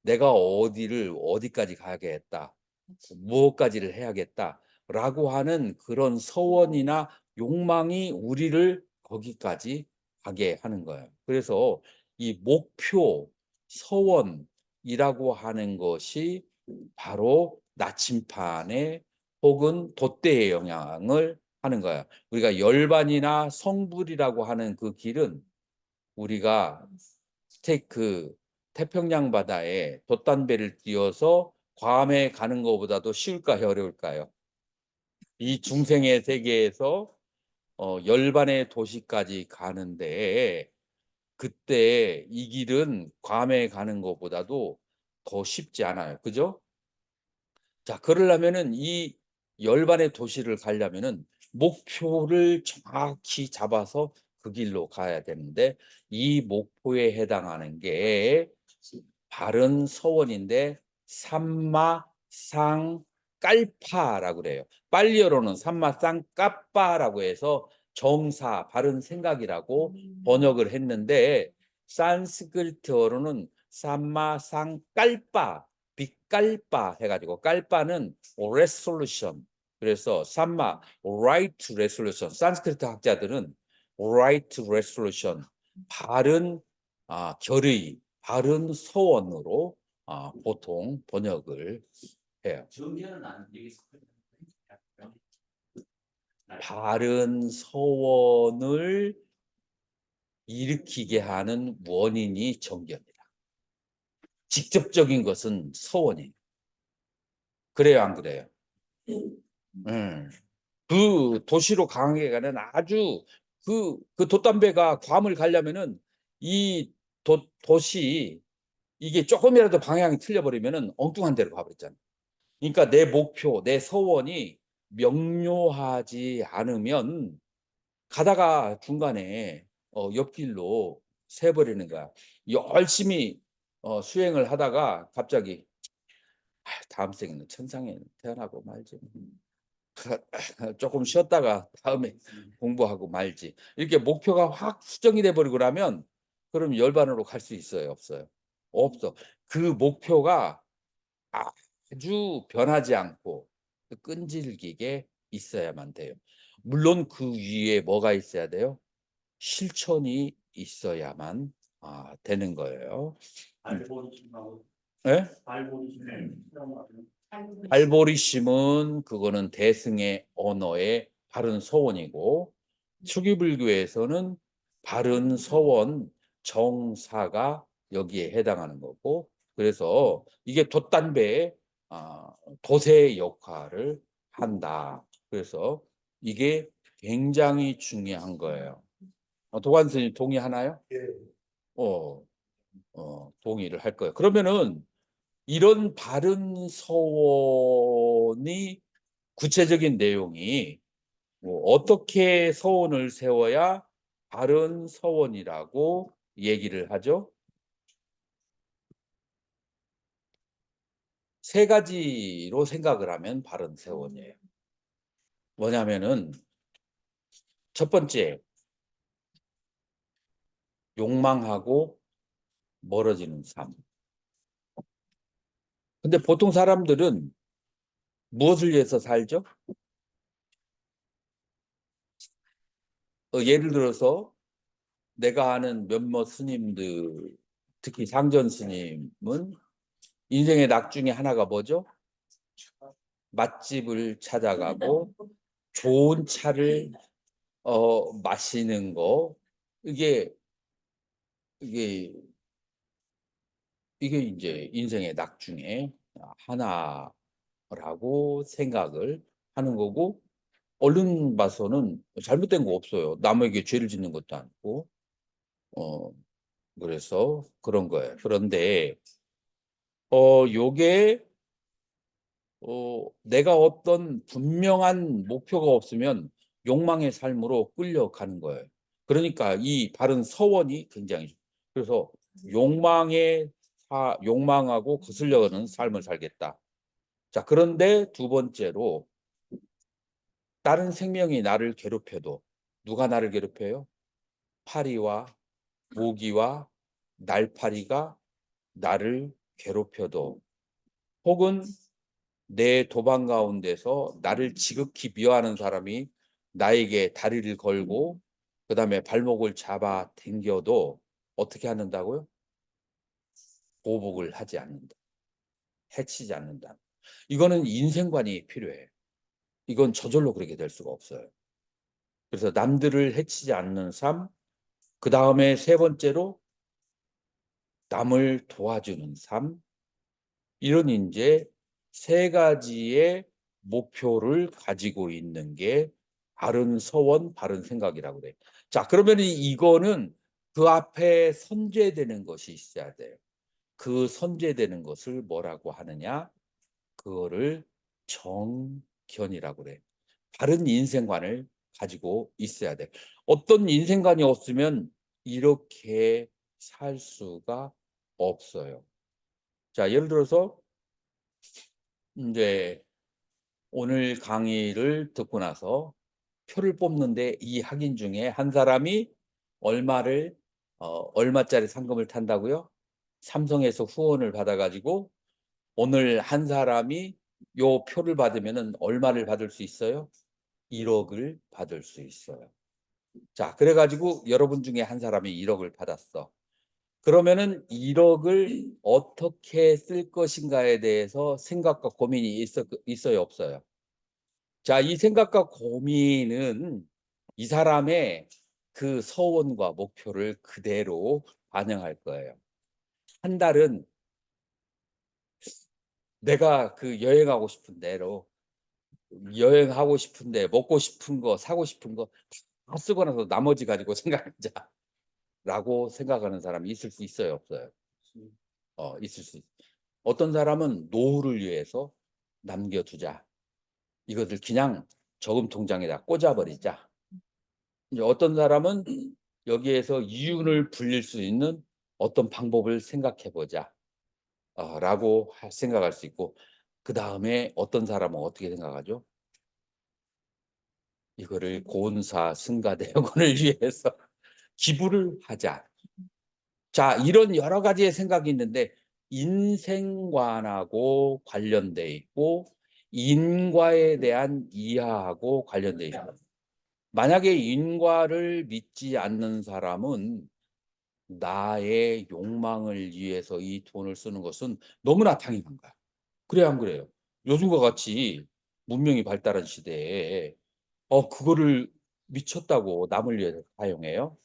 내가 어디까지 가야겠다. 무엇까지를 해야겠다라고 하는 그런 서원이나 욕망이 우리를 거기까지 가게 하는 거예요. 그래서 이 목표, 서원이라고 하는 것이 바로 나침판의 혹은 돛대의 영향을 하는 거예요. 우리가 열반이나 성불이라고 하는 그 길은 우리가 태평양 바다에 돛단배를 띄워서 괌에 가는 것보다도 쉬울까요, 어려울까요? 이 중생의 세계에서 열반의 도시까지 가는데 그때 이 길은 괌에 가는 것보다도 더 쉽지 않아요. 그죠? 자, 그러려면은 이 열반의 도시를 가려면은 목표를 정확히 잡아서 그 길로 가야 되는데 이 목표에 해당하는 게 바른 서원인데 삼마상깔파라고 그래요. 빨리어로는 삼마상까빠라고 해서 정사, 바른 생각이라고 번역을 했는데 산스크리트어로는 삼마상깔빠, 빗깔빠 해가지고 깔빠는 resolution. 그래서 삼마 right resolution. 산스크리트 학자들은 right resolution, 바른 결의, 바른 서원으로 보통 번역을 해요. 정리는 안 되겠어요. 바른 서원을 일으키게 하는 원인이 정견이다. 직접적인 것은 서원이에요. 그래요, 안 그래요? 그 도시로 강하게 가는 아주 그 돛담배가 괌을 가려면은 이 도시 이게 조금이라도 방향이 틀려버리면은 엉뚱한 데로 가버렸잖아. 그러니까 내 목표, 내 서원이 명료하지 않으면 가다가 중간에 옆길로 새버리는 거야. 열심히 수행을 하다가 갑자기 다음 생에는 천상에 태어나고 말지. 조금 쉬었다가 다음에 공부하고 말지. 이렇게 목표가 확 수정이 돼 버리고 나면 그럼 열반으로 갈 수 있어요, 없어요? 없어. 그 목표가 아주 변하지 않고 끈질기게 있어야만 돼요. 물론 그 위에 뭐가 있어야 돼요? 실천이 있어야만 되는 거예요. 알고리즘하고 예? 알고리즘 알보리즘은 그거는 대승의 언어의 바른 서원이고 초기불교에서는 바른 서원 정사가 여기에 해당하는 거고 그래서 이게 돛담배의 도세의 역할을 한다. 그래서 이게 굉장히 중요한 거예요. 도관 스님 동의하나요? 예. 동의를 할 거예요. 그러면은 이런 바른 서원이 구체적인 내용이 어떻게 서원을 세워야 바른 서원이라고 얘기를 하죠? 세 가지로 생각을 하면 바른 서원이에요. 뭐냐면은 첫 번째, 욕망하고 멀어지는 삶. 근데 보통 사람들은 무엇을 위해서 살죠? 예를 들어서 내가 아는 몇몇 스님들, 특히 상전 스님은 인생의 낙 중에 하나가 뭐죠? 맛집을 찾아가고 좋은 차를 마시는 거. 이게 이게 이게 이제 인생의 낙 중에 하나라고 생각을 하는 거고 얼른 봐서는 잘못된 거 없어요. 남에게 죄를 짓는 것도 아니고 그래서 그런 거예요. 그런데 요게 내가 어떤 분명한 목표가 없으면 욕망의 삶으로 끌려가는 거예요. 그러니까 이 바른 서원이 굉장히 그래서 욕망하고 거슬려가는 삶을 살겠다. 자, 그런데 두 번째로 다른 생명이 나를 괴롭혀도 누가 나를 괴롭혀요? 파리와 모기와 날파리가 나를 괴롭혀도 혹은 내 도방 가운데서 나를 지극히 미워하는 사람이 나에게 다리를 걸고 그다음에 발목을 잡아 당겨도 어떻게 하는다고요? 보복을 하지 않는다. 해치지 않는다. 이거는 인생관이 필요해. 이건 저절로 그렇게 될 수가 없어요. 그래서 남들을 해치지 않는 삶, 그 다음에 세 번째로 남을 도와주는 삶, 이런 이제 세 가지의 목표를 가지고 있는 게 바른 서원, 바른 생각이라고 그래요. 자, 그러면 이거는 그 앞에 선제되는 것이 있어야 돼요. 그 선제되는 것을 뭐라고 하느냐? 그거를 정견이라고 그래요. 바른 인생관을 가지고 있어야 돼. 어떤 인생관이 없으면 이렇게 살 수가 없어요. 자, 예를 들어서 이제 오늘 강의를 듣고 나서 표를 뽑는데 이 학인 중에 한 사람이 얼마짜리 상금을 탄다고요? 삼성에서 후원을 받아가지고 오늘 한 사람이 요 표를 받으면은 얼마를 받을 수 있어요? 1억을 받을 수 있어요. 자, 그래가지고 여러분 중에 한 사람이 1억을 받았어. 그러면은 1억을 어떻게 쓸 것인가에 대해서 생각과 고민이 있어요, 없어요? 자, 이 생각과 고민은 이 사람의 그 서원과 목표를 그대로 반영할 거예요. 한 달은 내가 그 여행하고 싶은 대로 여행하고 싶은데 먹고 싶은 거 사고 싶은 거 다 쓰고 나서 나머지 가지고 생각하자라고 생각하는 사람이 있을 수 있어요, 없어요? 있을 수 있어요. 어떤 사람은 노후를 위해서 남겨두자. 이것을 그냥 저금 통장에다 꽂아버리자. 이제 어떤 사람은 여기에서 이윤을 불릴 수 있는 어떤 방법을 생각해 보자. 라고 생각할 수 있고, 그 다음에 어떤 사람은 어떻게 생각하죠? 이거를 고운사 승가대원을 위해서 기부를 하자. 자, 이런 여러 가지의 생각이 있는데 인생관하고 관련돼 있고 인과에 대한 이하하고 관련돼 있어요. 만약에 인과를 믿지 않는 사람은 나의 욕망을 위해서 이 돈을 쓰는 것은 너무나 당연한 거야. 그래야 안 그래요? 요즘과 같이 문명이 발달한 시대에 그거를 미쳤다고 남을 위해서 사용해요?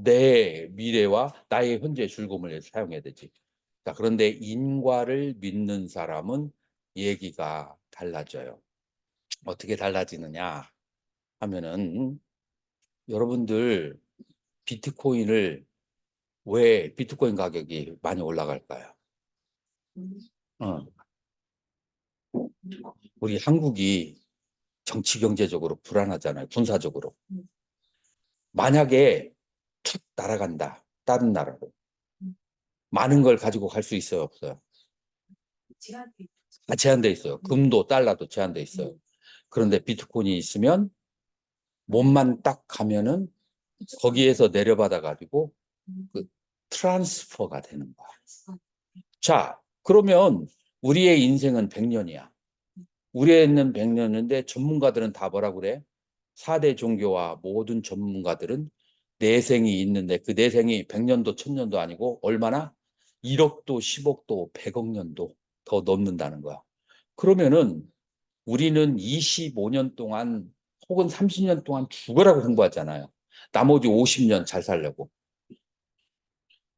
내 미래와 나의 현재 즐거움을 위해서 사용해야 되지. 자, 그런데 인과를 믿는 사람은 얘기가 달라져요. 어떻게 달라지느냐 하면은 여러분들 비트코인을 왜 비트코인 가격이 많이 올라갈까요? 어, 우리 한국이 정치 경제적으로 불안하잖아요. 군사적으로. 만약에 툭 날아간다. 다른 나라로. 많은 걸 가지고 갈 수 있어요, 없어요? 제한돼 있어요. 금도 달러도 제한돼 있어요. 그런데 비트코인이 있으면 몸만 딱 가면은 거기에서 내려받아 가지고 그 트랜스퍼가 되는 거야. 자, 그러면 우리의 인생은 100년이야. 우리의 있는 100년인데 전문가들은 다 뭐라 그래? 4대 종교와 모든 전문가들은 내생이 있는데 그 내생이 100년도 1000년도 아니고 얼마나 1억도 10억도 100억 년도 더 넘는다는 거야. 그러면은 우리는 25년 동안 혹은 30년 동안 죽으라고 공부하잖아요. 나머지 50년 잘 살려고.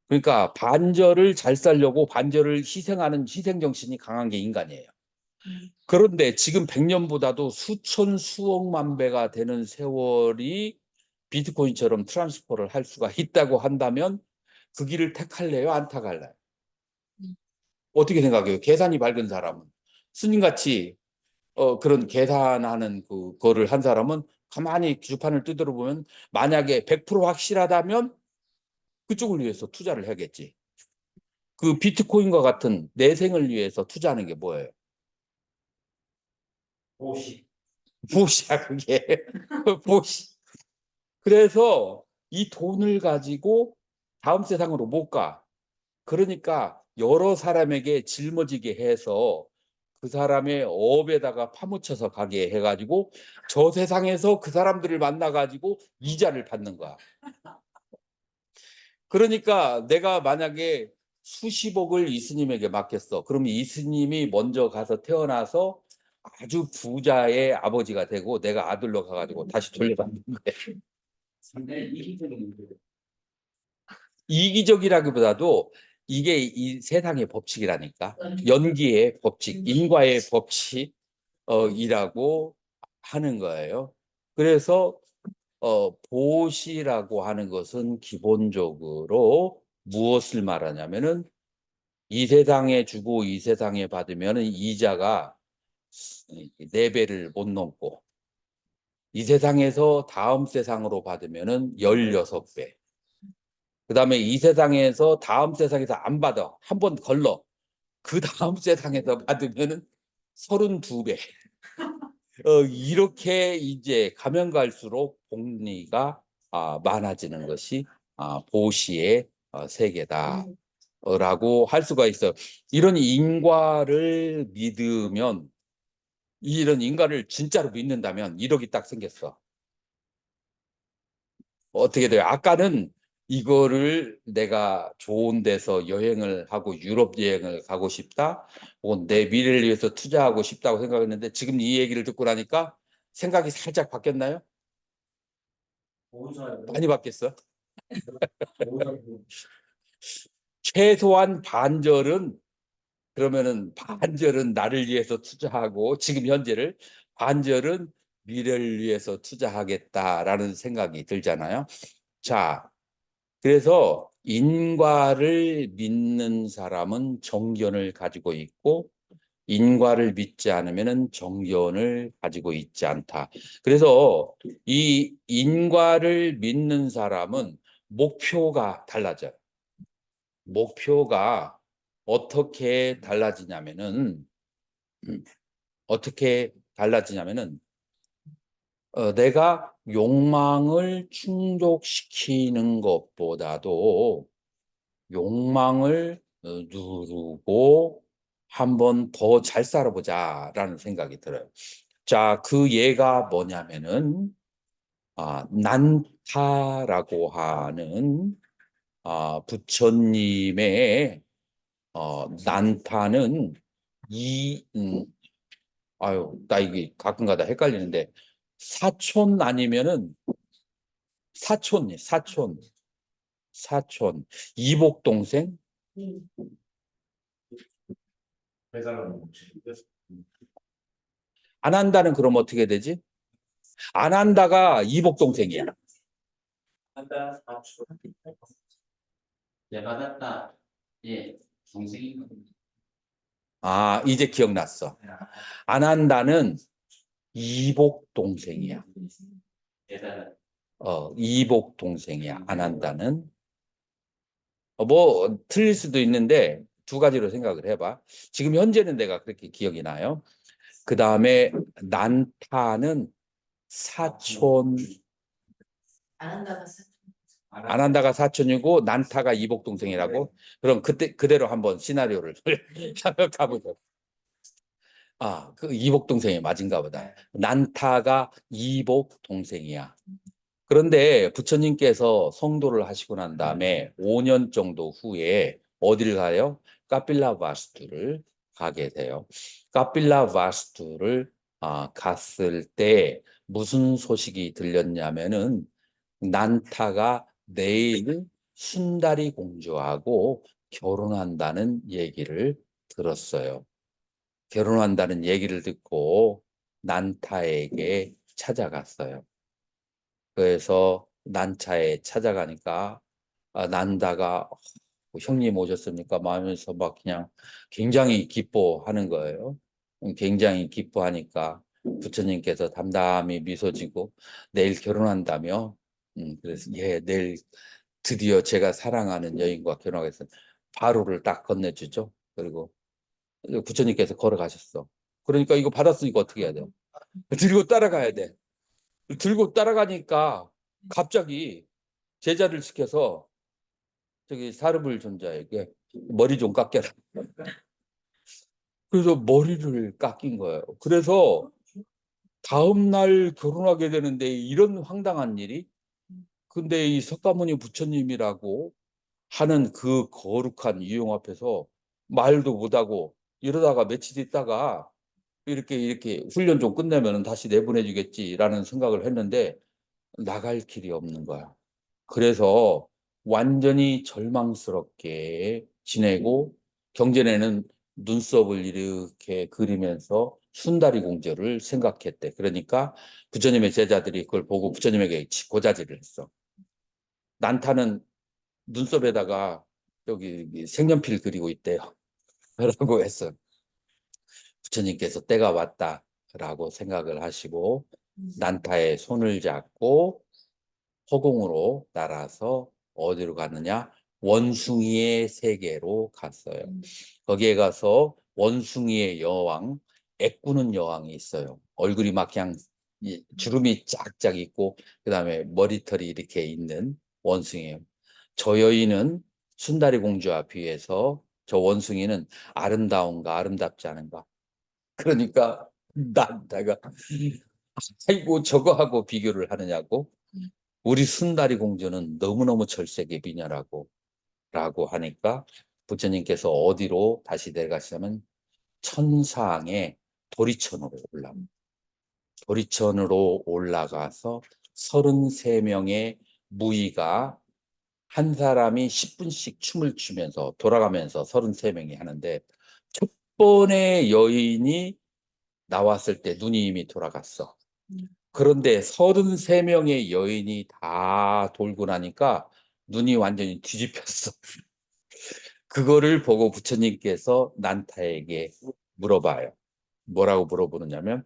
그러니까 반절을 잘 살려고 반절을 희생하는 희생정신이 강한 게 인간이에요. 그런데 지금 100년보다도 수천 수억만 배가 되는 세월이 비트코인처럼 트랜스퍼를 할 수가 있다고 한다면 그 길을 택할래요? 안 택할래요? 어떻게 생각해요? 계산이 밝은 사람은. 스님같이 그런 계산하는 그거를 한 사람은 가만히 주판을 두드려 보면 만약에 100% 확실하다면 그쪽을 위해서 투자를 해야겠지. 그 비트코인과 같은 내생을 위해서 투자하는 게 뭐예요? 보시. 무엇이야 그게? 무엇이? 그래서 이 돈을 가지고 다음 세상으로 못 가. 그러니까 여러 사람에게 짊어지게 해서 그 사람의 업에다가 파묻혀서 가게 해가지고 저 세상에서 그 사람들을 만나가지고 이자를 받는 거야. 그러니까 내가 만약에 수십억을 이스님에게 맡겼어. 그럼 이스님이 먼저 가서 태어나서 아주 부자의 아버지가 되고 내가 아들로 가가지고 다시 돌려받는 거예요. 상당히 이기적인 문제죠. 이기적이라기보다도 이게 이 세상의 법칙이라니까. 연기의 법칙, 인과의 법칙이라고 하는 거예요. 그래서 보시라고 하는 것은 기본적으로 무엇을 말하냐면은 이 세상에 주고 이 세상에 받으면 이자가 4배를 못 넘고 이 세상에서 다음 세상으로 받으면은 16배. 그다음에 이 세상에서 다음 세상에서 안 받아. 한 번 걸러. 그 다음 세상에서 받으면은 32배. 이렇게 이제 가면 갈수록 복리가 많아지는 것이 보시의 세계다라고 할 수가 있어요. 이런 인과를 믿으면, 이런 인과를 진짜로 믿는다면 1억이 딱 생겼어. 어떻게 돼요? 아까는 이거를 내가 좋은 데서 여행을 하고 유럽 여행을 가고 싶다, 혹은 내 미래를 위해서 투자하고 싶다고 생각했는데, 지금 이 얘기를 듣고 나니까 생각이 살짝 바뀌었나요? 많이 바뀌었어. 최소한 반절은, 그러면은 반절은 나를 위해서 투자하고, 지금 현재를, 반절은 미래를 위해서 투자하겠다라는 생각이 들잖아요. 자, 그래서 인과를 믿는 사람은 정견을 가지고 있고, 인과를 믿지 않으면은 정견을 가지고 있지 않다. 그래서 이 인과를 믿는 사람은 목표가 달라져요. 목표가 어떻게 달라지냐면은, 어떻게 달라지냐면은, 내가 욕망을 충족시키는 것보다도 욕망을 누르고 한번 더 잘 살아보자라는 생각이 들어요. 자, 그 예가 뭐냐면은, 난타라고 하는 부처님의 난타는 이 아유, 나 이게 가끔가다 헷갈리는데, 사촌 아니면은 사촌 이복 동생. 안 한다는 그럼 어떻게 되지? 안 한다가 이복 동생이야. 한다 사촌. 예, 받았다. 예, 동생이. 이제 기억났어. 안 한다는 이복 동생이야. 대단한. 이복 동생이야. 안 한다는. 뭐 틀릴 수도 있는데 두 가지로 생각을 해봐. 지금 현재는 내가 그렇게 기억이 나요. 그 다음에 난타는 사촌, 안 한다가 사촌이고 난타가 이복 동생이라고. 그럼 그때 그대로 한번 시나리오를 가보자. 그 이복 동생이 맞은가 보다. 난타가 이복 동생이야. 그런데 부처님께서 성도를 하시고 난 다음에 5년 정도 후에 어디를 가요? 카필라 바스투를 가게 돼요. 카필라 바스투를 갔을 때 무슨 소식이 들렸냐면은, 난타가 내일 순다리 공주하고 결혼한다는 얘기를 들었어요. 결혼한다는 얘기를 듣고 난타에게 찾아갔어요. 그래서 난차에 찾아가니까 난다가 형님 오셨습니까? 하면서 막 그냥 굉장히 기뻐하는 거예요. 굉장히 기뻐하니까 부처님께서 담담히 미소 지고 내일 결혼한다며? 그래서 예, 내일 드디어 제가 사랑하는 여인과 결혼하겠습니다. 바로를 딱 건네주죠. 그리고 부처님께서 걸어가셨어. 그러니까 이거 받았으니까 어떻게 해야 돼요? 들고 따라가야 돼. 들고 따라가니까 갑자기 제자를 시켜서 저기 사르불 존자에게 머리 좀 깎여라. 그래서 머리를 깎인 거예요. 그래서 다음 날 결혼하게 되는데 이런 황당한 일이. 근데 이 석가모니 부처님이라고 하는 그 거룩한 이용 앞에서 말도 못하고 이러다가 며칠 있다가 이렇게 훈련 좀 끝내면 다시 내보내 주겠지라는 생각을 했는데 나갈 길이 없는 거야. 그래서 완전히 절망스럽게 지내고, 경전에는 눈썹을 이렇게 그리면서 순다리 공주를 생각했대. 그러니까 부처님의 제자들이 그걸 보고 부처님에게 고자질을 했어. 난타는 눈썹에다가 여기 색연필 그리고 있대요. 라고 했어. 부처님께서 때가 왔다라고 생각을 하시고 난타에 손을 잡고 허공으로 날아서 어디로 갔느냐? 원숭이의 세계로 갔어요. 거기에 가서 원숭이의 여왕, 애꾸는 여왕이 있어요. 얼굴이 막 그냥 주름이 쫙쫙 있고 그다음에 머리털이 이렇게 있는 원숭이에요. 저 여인은 순다리 공주와 비해서 저 원숭이는 아름다운가 아름답지 않은가? 그러니까 난다가 아이고 저거하고 비교를 하느냐고? 우리 순다리 공주는 너무너무 절세게 미녀라고 라고 하니까 부처님께서 어디로 다시 내려가시냐면 천상의 도리천으로 도리천으로 올라가서 33명의 무의가 한 사람이 10분씩 춤을 추면서 돌아가면서 33명이 하는데 첫 번의 여인이 나왔을 때 눈이 이미 돌아갔어. 그런데 33명의 여인이 다 돌고 나니까 눈이 완전히 뒤집혔어. 그거를 보고 부처님께서 난타에게 물어봐요. 뭐라고 물어보느냐면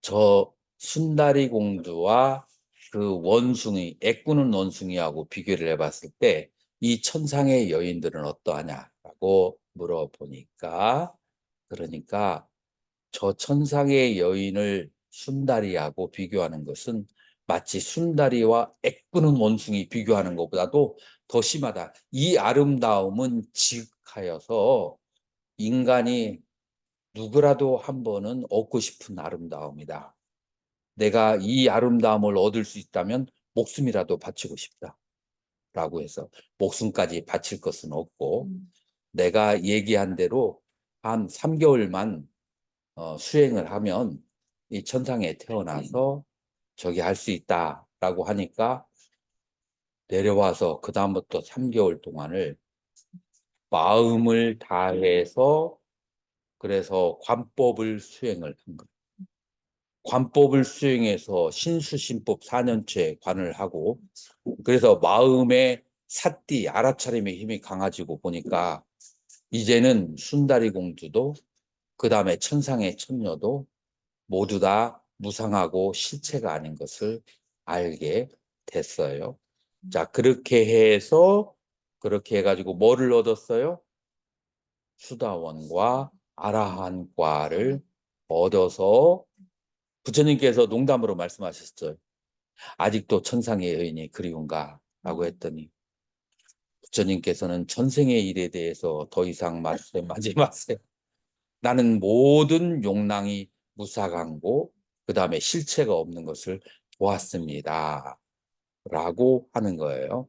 저 순다리 공주와 그 원숭이, 애꾸는 원숭이하고 비교를 해봤을 때 이 천상의 여인들은 어떠하냐라고 물어보니까 그러니까 저 천상의 여인을 순다리하고 비교하는 것은 마치 순다리와 애꾸는 원숭이 비교하는 것보다도 더 심하다. 이 아름다움은 지극하여서 인간이 누구라도 한 번은 얻고 싶은 아름다움이다. 내가 이 아름다움을 얻을 수 있다면 목숨이라도 바치고 싶다. 라고 해서 목숨까지 바칠 것은 없고 내가 얘기한 대로 한 3개월만 수행을 하면 이 천상에 태어나서 저기 할 수 있다라고 하니까 내려와서 그 다음부터 3개월 동안을 마음을 다해서 그래서 관법을 수행을 한 거예요. 관법을 수행해서 신수신법 4년째 관을 하고 그래서 마음의 삿띠 알아차림의 힘이 강해지고 보니까 이제는 순다리 공주도 그 다음에 천상의 천녀도 모두 다 무상하고 실체가 아닌 것을 알게 됐어요. 자, 그렇게 해가지고 뭐를 얻었어요? 수다원과 아라한과를 얻어서 부처님께서 농담으로 말씀하셨어요. 아직도 천상의 여인이 그리운가? 라고 했더니 부처님께서는 전생의 일에 대해서 더 이상 말씀하지 마세요. 나는 모든 욕랑이 무사강고 그 다음에 실체가 없는 것을 보았습니다. 라고 하는 거예요.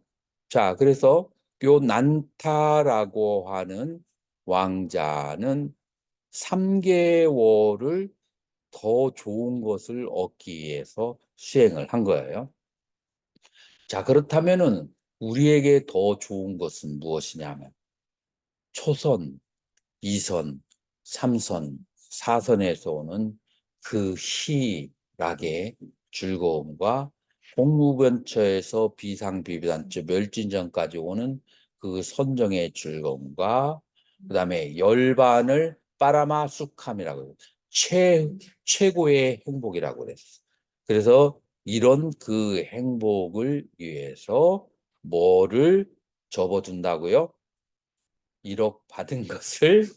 자, 그래서 요 난타라고 하는 왕자는 3개월을 더 좋은 것을 얻기 위해서 수행을 한 거예요. 자, 그렇다면은 우리에게 더 좋은 것은 무엇이냐면 초선, 2선, 3선, 4선에서 오는 그 희락의 즐거움과 공무변처에서 비상비비단처 멸진전까지 오는 그 선정의 즐거움과 그 다음에 열반을 빠라마숙함이라고 해요. 최고의 행복이라고 그랬어. 그래서 이런 그 행복을 위해서 뭐를 접어둔다고요? 1억 받은 것을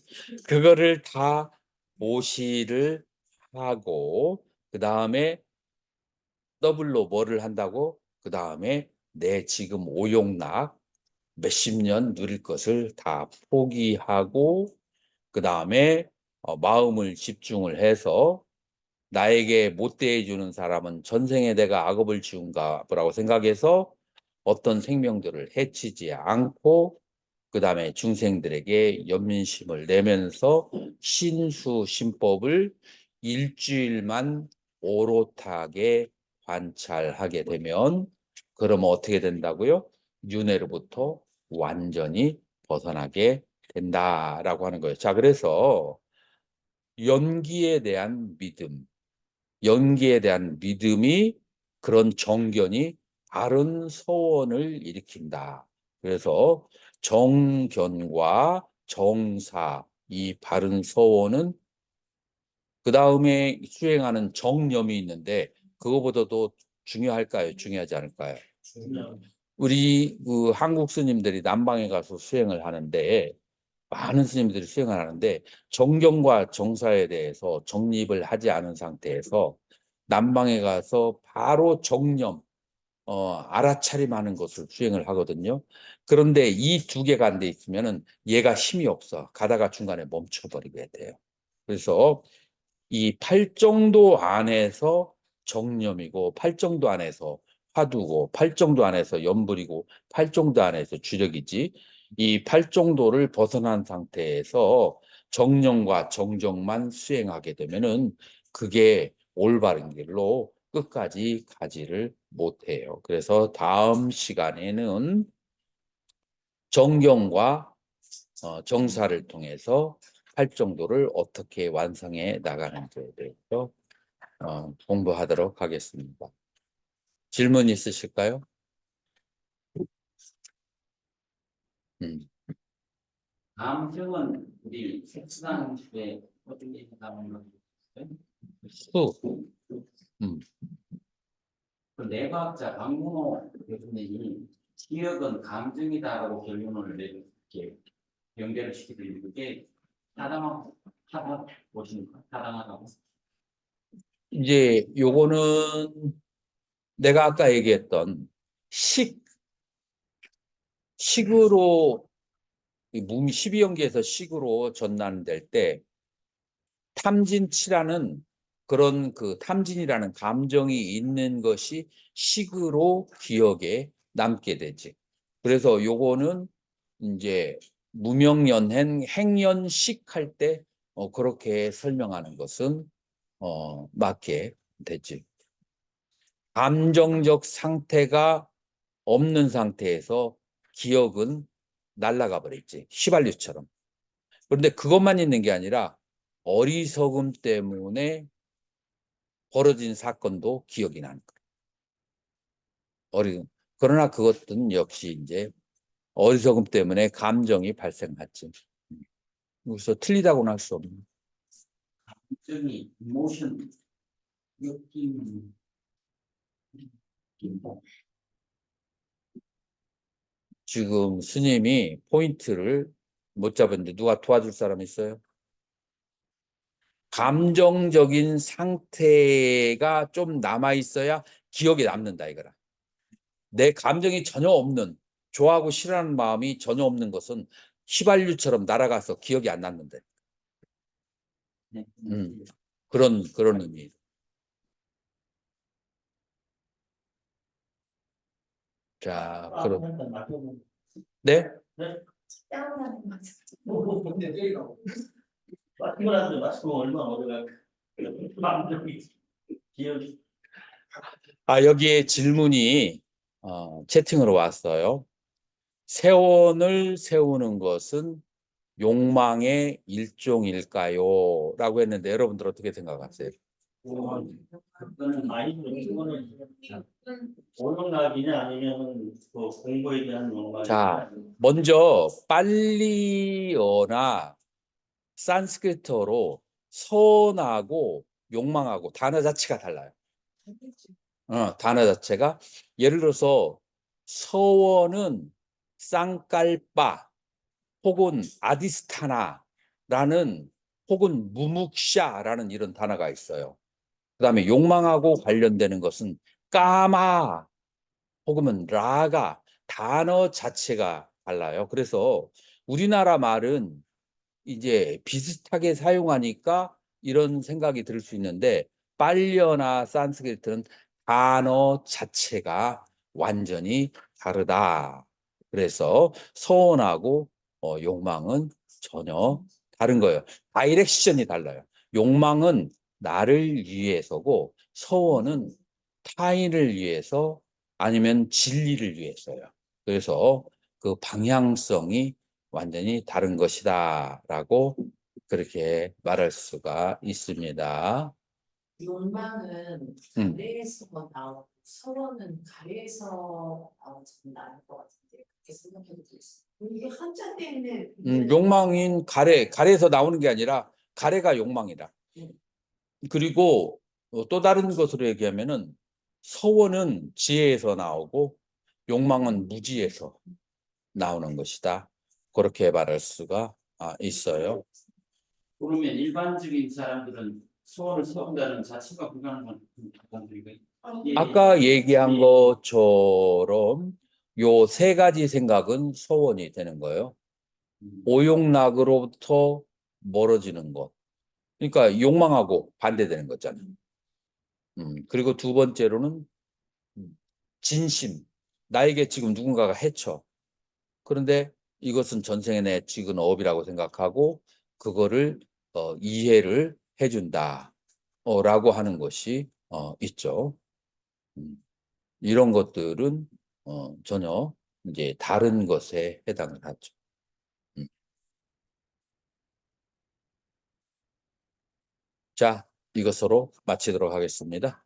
그거를 다 모시를 하고 그 다음에 더블로 뭐를 한다고? 그 다음에 내 지금 오용락 몇십 년 누릴 것을 다 포기하고 그 다음에 마음을 집중을 해서 나에게 못 대해주는 사람은 전생에 내가 악업을 지운가 보라고 생각해서 어떤 생명들을 해치지 않고 그 다음에 중생들에게 연민심을 내면서 신수신법을 일주일만 오롯하게 관찰하게 되면 그러면 어떻게 된다고요? 윤회로부터 완전히 벗어나게 된다라고 하는 거예요. 자, 그래서 연기에 대한 믿음, 연기에 대한 믿음이 그런 정견이 바른 서원을 일으킨다. 그래서 정견과 정사, 이 바른 서원은 그 다음에 수행하는 정념이 있는데 그거보다도 중요할까요? 중요하지 않을까요? 우리 그 한국 스님들이 남방에 가서 수행을 하는데 많은 스님들이 수행을 하는데 정경과 정사에 대해서 정립을 하지 않은 상태에서 남방에 가서 바로 정념, 알아차림하는 것을 수행을 하거든요. 그런데 이 두 개가 안 돼 있으면은 얘가 힘이 없어. 가다가 중간에 멈춰버리게 돼요. 그래서 이 팔정도 안에서 정념이고 팔정도 안에서 화두고 팔정도 안에서 염불이고 팔정도 안에서 주력이지 이 팔정도를 벗어난 상태에서 정념과 정정만 수행하게 되면은 그게 올바른 길로 끝까지 가지를 못해요. 그래서 다음 시간에는 정경과 정사를 통해서 팔정도를 어떻게 완성해 나가는지에 대해서 공부하도록 하겠습니다. 질문 있으실까요? 감정은 우리 색상에 어떻게 나오는 거죠? 수. 그 내과학자 강문호 교수님이 기억은 감정이다라고 결론을 내게 연결을 시키더니 그게 타당하다 보십니까? 타당하다고? 이제 요거는 내가 아까 얘기했던 식으로 이 무미 12연계에서 식으로 전환될 때 탐진치라는 그런 그 탐진이라는 감정이 있는 것이 식으로 기억에 남게 되지. 그래서 요거는 이제 무명연행 행연식 할 때 그렇게 설명하는 것은 맞게 되지. 감정적 상태가 없는 상태에서 기억은 날아가 버렸지. 휘발유처럼. 그런데 그것만 있는 게 아니라 어리석음 때문에 벌어진 사건도 기억이 나는 거예요. 그러나 그것은 역시 이제 어리석음 때문에 감정이 발생하지. 그래서 틀리다고는 할 수 없는. 감정이 이모션 느낌 지금 스님이 포인트를 못 잡았는데 누가 도와줄 사람 있어요? 감정적인 상태가 좀 남아 있어야 기억에 남는다 이거라. 내 감정이 전혀 없는 좋아하고 싫어하는 마음이 전혀 없는 것은 휘발유처럼 날아가서 기억이 안 남는데. 그런 의미. 자, 그럼 네? 다운하는 거죠. 근데 내가 마시고 마시고 얼마나 오래갈까? 감정이 기억이. 여기에 질문이 채팅으로 왔어요. 세원을 세우는 것은 욕망의 일종일까요? 라고 했는데 여러분들 어떻게 생각하세요? 그거는 많이 그거는 오용락이냐 아니면 그 공부에 대한 자, 욕망이냐. 먼저 빨리어나 산스크리트어로 선하고 욕망하고 단어 자체가 달라요. 단어 자체가 예를 들어서 서원은 쌍깔바 혹은 아디스타나라는 혹은 무묵샤라는 이런 단어가 있어요. 그다음에 욕망하고 관련되는 것은 까마 혹은 라가 단어 자체가 달라요. 그래서 우리나라 말은 이제 비슷하게 사용하니까 이런 생각이 들 수 있는데 빨리어나 산스크리트는 단어 자체가 완전히 다르다. 그래서 서원하고 욕망은 전혀 다른 거예요. 다이렉션이 달라요. 욕망은 나를 위해서고 서원은 타인을 위해서 아니면 진리를 위해서요. 그래서 그 방향성이 완전히 다른 것이다라고 그렇게 말할 수가 있습니다. 욕망은 음. 가래에서 나오고 서로는 가래에서 나오지 않을 것 같은데 그렇게 생각해도 되겠어요. 이게 한자 때문에 욕망인 가래에서 나오는 게 아니라 가래가 욕망이다. 그리고 또 다른 것으로 얘기하면은 서원은 지혜에서 나오고 욕망은 무지에서 나오는 것이다. 그렇게 말할 수가 있어요. 그러면 일반적인 사람들은 소원을 세운다는 자체가 불가능한 사람들이고요. 아까 얘기한 것처럼 요 세 가지 생각은 소원이 되는 거예요. 오욕락으로부터 멀어지는 것. 그러니까 욕망하고 반대되는 거잖아요. 그리고 두 번째로는 진심. 나에게 지금 누군가가 해쳐. 그런데 이것은 전생에 내 지은 업이라고 생각하고 그거를 이해를 해준다. 라고 하는 것이 있죠. 이런 것들은 전혀 이제 다른 것에 해당을 하죠. 음. 자, 이것으로 마치도록 하겠습니다.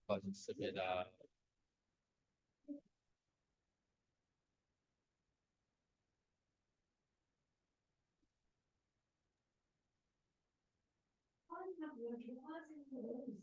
수고하셨습니다. 아, 나 뭐야, 개화진.